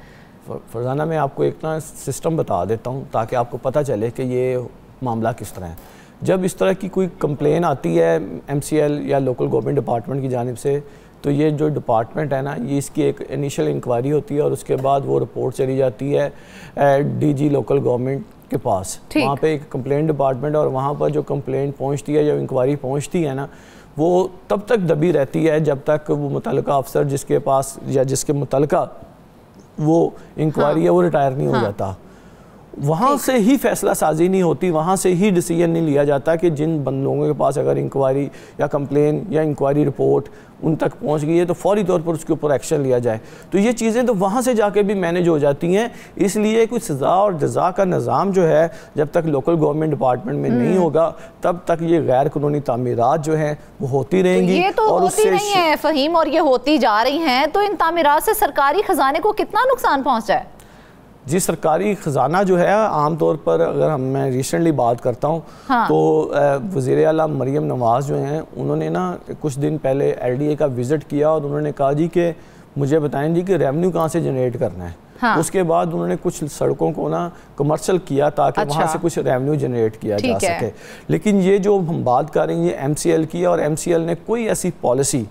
फरजाना, मैं आपको एक ना सिस्टम बता देता हूँ ताकि आपको पता चले कि ये मामला किस तरह है। जब इस तरह की कोई कंप्लेन आती है MCL या लोकल गवर्नमेंट डिपार्टमेंट की जानिब से तो ये जो डिपार्टमेंट है ना ये इसकी एक इनिशियल इंक्वायरी होती है और उसके बाद वो रिपोर्ट चली जाती है DG लोकल गवर्नमेंट के पास। वहाँ पे एक कंप्लेंट डिपार्टमेंट और वहाँ पर जो कंप्लेंट पहुँचती है, जो इंक्वायरी पहुँचती है ना, वो तब तक दबी रहती है जब तक वो मुतल्लिका अफसर जिसके पास या जिसके मुतल्लिका वो इंक्वायरी है वो रिटायर नहीं हो जाता। वहाँ से ही फैसला साजी नहीं होती, वहाँ से ही डिसीजन नहीं लिया जाता कि जिन लोगों के पास अगर इंक्वायरी या कंप्लेन या इंक्वायरी रिपोर्ट उन तक पहुँच गई है तो फौरी तौर पर उसके ऊपर एक्शन लिया जाए। तो ये चीज़ें तो वहाँ से जाके भी मैनेज हो जाती हैं। इसलिए कुछ सज़ा और जज़ा का निज़ाम जो है जब तक लोकल गवर्नमेंट डिपार्टमेंट में नहीं होगा तब तक ये गैर कानूनी तामीरात जो हैं वो होती रहेंगी। ये तो होती नहीं है फ़हीम, और ये होती जा रही हैं, तो इन तामीरात से सरकारी ख़जाने को कितना नुकसान पहुँचा है? जी, सरकारी ख़जाना जो है आम तौर पर अगर मैं रिसेंटली बात करता हूँ तो वज़ीर आला मरियम नवाज़ जो हैं उन्होंने ना कुछ दिन पहले LDA का विज़िट किया और उन्होंने कहा जी कि मुझे बताएं जी कि रेवेन्यू कहाँ से जनरेट करना है। उसके बाद उन्होंने कुछ सड़कों को ना कमर्शियल किया ताकि वहाँ से कुछ रेवेन्यू जनरेट किया जा सके। लेकिन ये जो हम बात कर रहे हैं ये MCL की और MCL ने कोई ऐसी पॉलिसी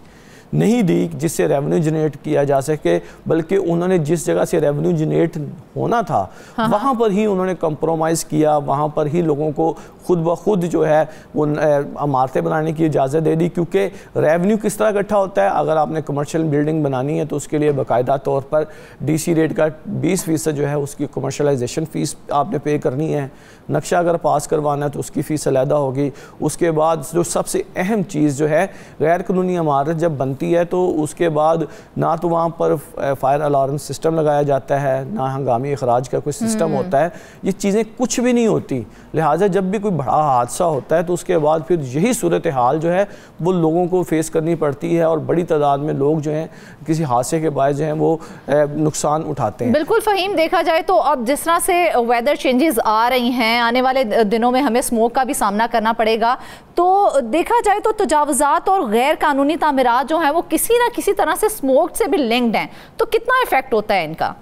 नहीं दी जिससे रेवेन्यू जनरेट किया जा सके, बल्कि उन्होंने जिस जगह से रेवेन्यू जनरेट होना था वहाँ पर ही उन्होंने कंप्रोमाइज़ किया, वहाँ पर ही लोगों को खुद ब खुद जो है वो इमारतें बनाने की इजाज़त दे दी। क्योंकि रेवेन्यू किस तरह इकट्ठा होता है, अगर आपने कमर्शियल बिल्डिंग बनानी है तो उसके लिए बाकायदा तौर पर DC रेट का 20% जो है उसकी कमर्शलाइजेशन फ़ीस आपने पे करनी है। नक्शा अगर पास करवाना है तो उसकी फ़ीस अलहदा होगी। उसके बाद जो सबसे अहम चीज़ जो है, गैर कानूनी इमारत जब बनती है तो उसके बाद ना तो वहाँ पर फायर अलार्म सिस्टम लगाया जाता है, ना हंगामी अखराज का कोई सिस्टम होता है, ये चीज़ें कुछ भी नहीं होती। लिहाजा जब भी कोई बड़ा हादसा होता है तो उसके बाद फिर यही सूरत हाल जो है वो लोगों को फेस करनी पड़ती है और बड़ी तादाद में लोग जो हैं किसी हादसे के बाद जो हैं वो नुकसान उठाते हैं। बिल्कुल फ़हीम, देखा जाए तो अब जिस तरह से वेदर चेंजेस आ रही हैं, आने वाले दिनों में हमें स्मोक का भी सामना करना पड़ेगा, तो देखा जाए तो तजावुज़ात और गैर कानूनी तामीरात जो हैं वो किसी ना किसी तरह से स्मोक से भी लिंक्ड हैं, तो कितना इफेक्ट होता है इनका?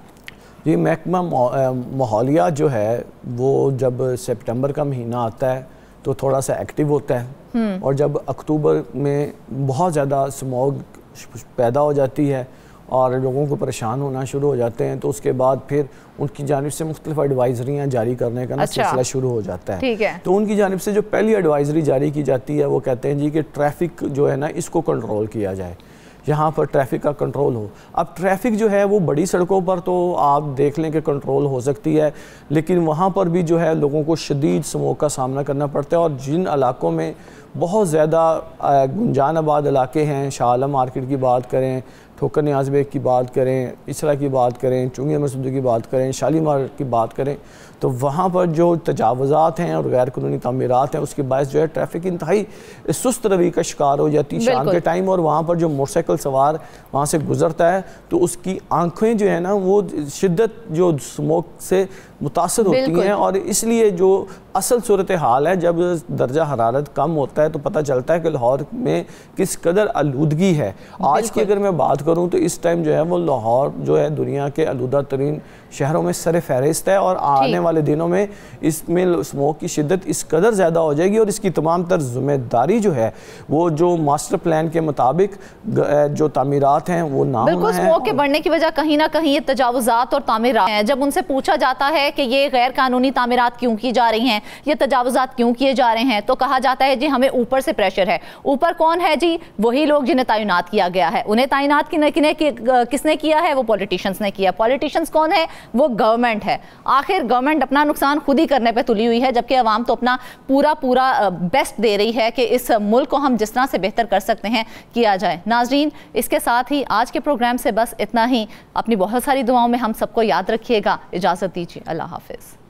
ये महकमा माहौलिया जो है वो जब सितंबर का महीना आता है तो थोड़ा सा एक्टिव होता है, और जब अक्टूबर में बहुत ज़्यादा स्मॉग पैदा हो जाती है और लोगों को परेशान होना शुरू हो जाते हैं, तो उसके बाद फिर उनकी जानिब से मुख्तलिफ एडवाइजरियाँ जारी करने का सिलसिला शुरू हो जाता है। ठीक है। तो उनकी जानिब से जो पहली एडवाइजरी जारी की जाती है वो कहते हैं जी कि ट्रैफिक जो है ना इसको कंट्रोल किया जाए, यहाँ पर ट्रैफिक का कंट्रोल हो। अब ट्रैफिक जो है वो बड़ी सड़कों पर तो आप देख लें कि कंट्रोल हो सकती है, लेकिन वहाँ पर भी जो है लोगों को शदीद स्मोक का सामना करना पड़ता है। और जिन इलाकों में बहुत ज़्यादा गुंजान आबाद इलाके हैं, शाह आलम मार्केट की बात करें, ठोकर नियाज़ बेग की बात करें, इसरा की बात करें, चुंगी मसूदी की बात करें, शालीमार की बात करें, तो वहाँ पर जो तजावुज़ात हैं और गैर कानूनी तामीरात हैं उसके बायस जो है ट्रैफिक इंतहाई सुस्त रवि का शिकार हो जाती है शाम के टाइम। और वहाँ पर जो मोटरसाइकिल सवार वहाँ से गुजरता है तो उसकी आंखें जो है ना वो शिद्दत जो स्मोक से मुतासर होती हैं, और इसलिए जो असल सूरत हाल है जब दर्जा हरारत कम होता है तो पता चलता है कि लाहौर में किस कदर आलूदगी है। आज की अगर मैं बात करूँ तो इस टाइम जो है वो लाहौर जो है दुनिया के आलूदा तरीन शहरों में सर फहरिस्त है, और आने वाले दिनों में इसमें स्मोक की शिद्दत इस कदर ज़्यादा हो जाएगी और इसकी तमाम तर जिम्मेदारी जो है वो जो मास्टर प्लान के मुताबिक जो तामीरात हैं वो ना होना है। स्मोक के बढ़ने की वजह कहीं ना कहीं ये तजावुज़ात और तामीरात हैं। जब उनसे पूछा जाता है कि ये गैर कानूनी तामीरात क्यों की जा रही हैं, ये तजावुज़ात क्यों किए जा रहे हैं, तो कहा जाता है जी हमें ऊपर से प्रेशर है। ऊपर कौन है जी? वही लोग जिन्हें तैनात किया गया है। उन्हें तैनात किसने किया है? वो पॉलिटिशियंस ने किया। पॉलिटिशियंस कौन है? वो गवर्नमेंट है। आखिर गवर्नमेंट अपना नुकसान खुद ही करने पे तुली हुई है, जबकि अवाम तो अपना पूरा बेस्ट दे रही है कि इस मुल्क को हम जिस तरह से बेहतर कर सकते हैं किया जाए। नाजरीन, इसके साथ ही आज के प्रोग्राम से बस इतना ही। अपनी बहुत सारी दुआओं में हम सबको याद रखिएगा। इजाज़त दीजिए, अल्लाह हाफिज़।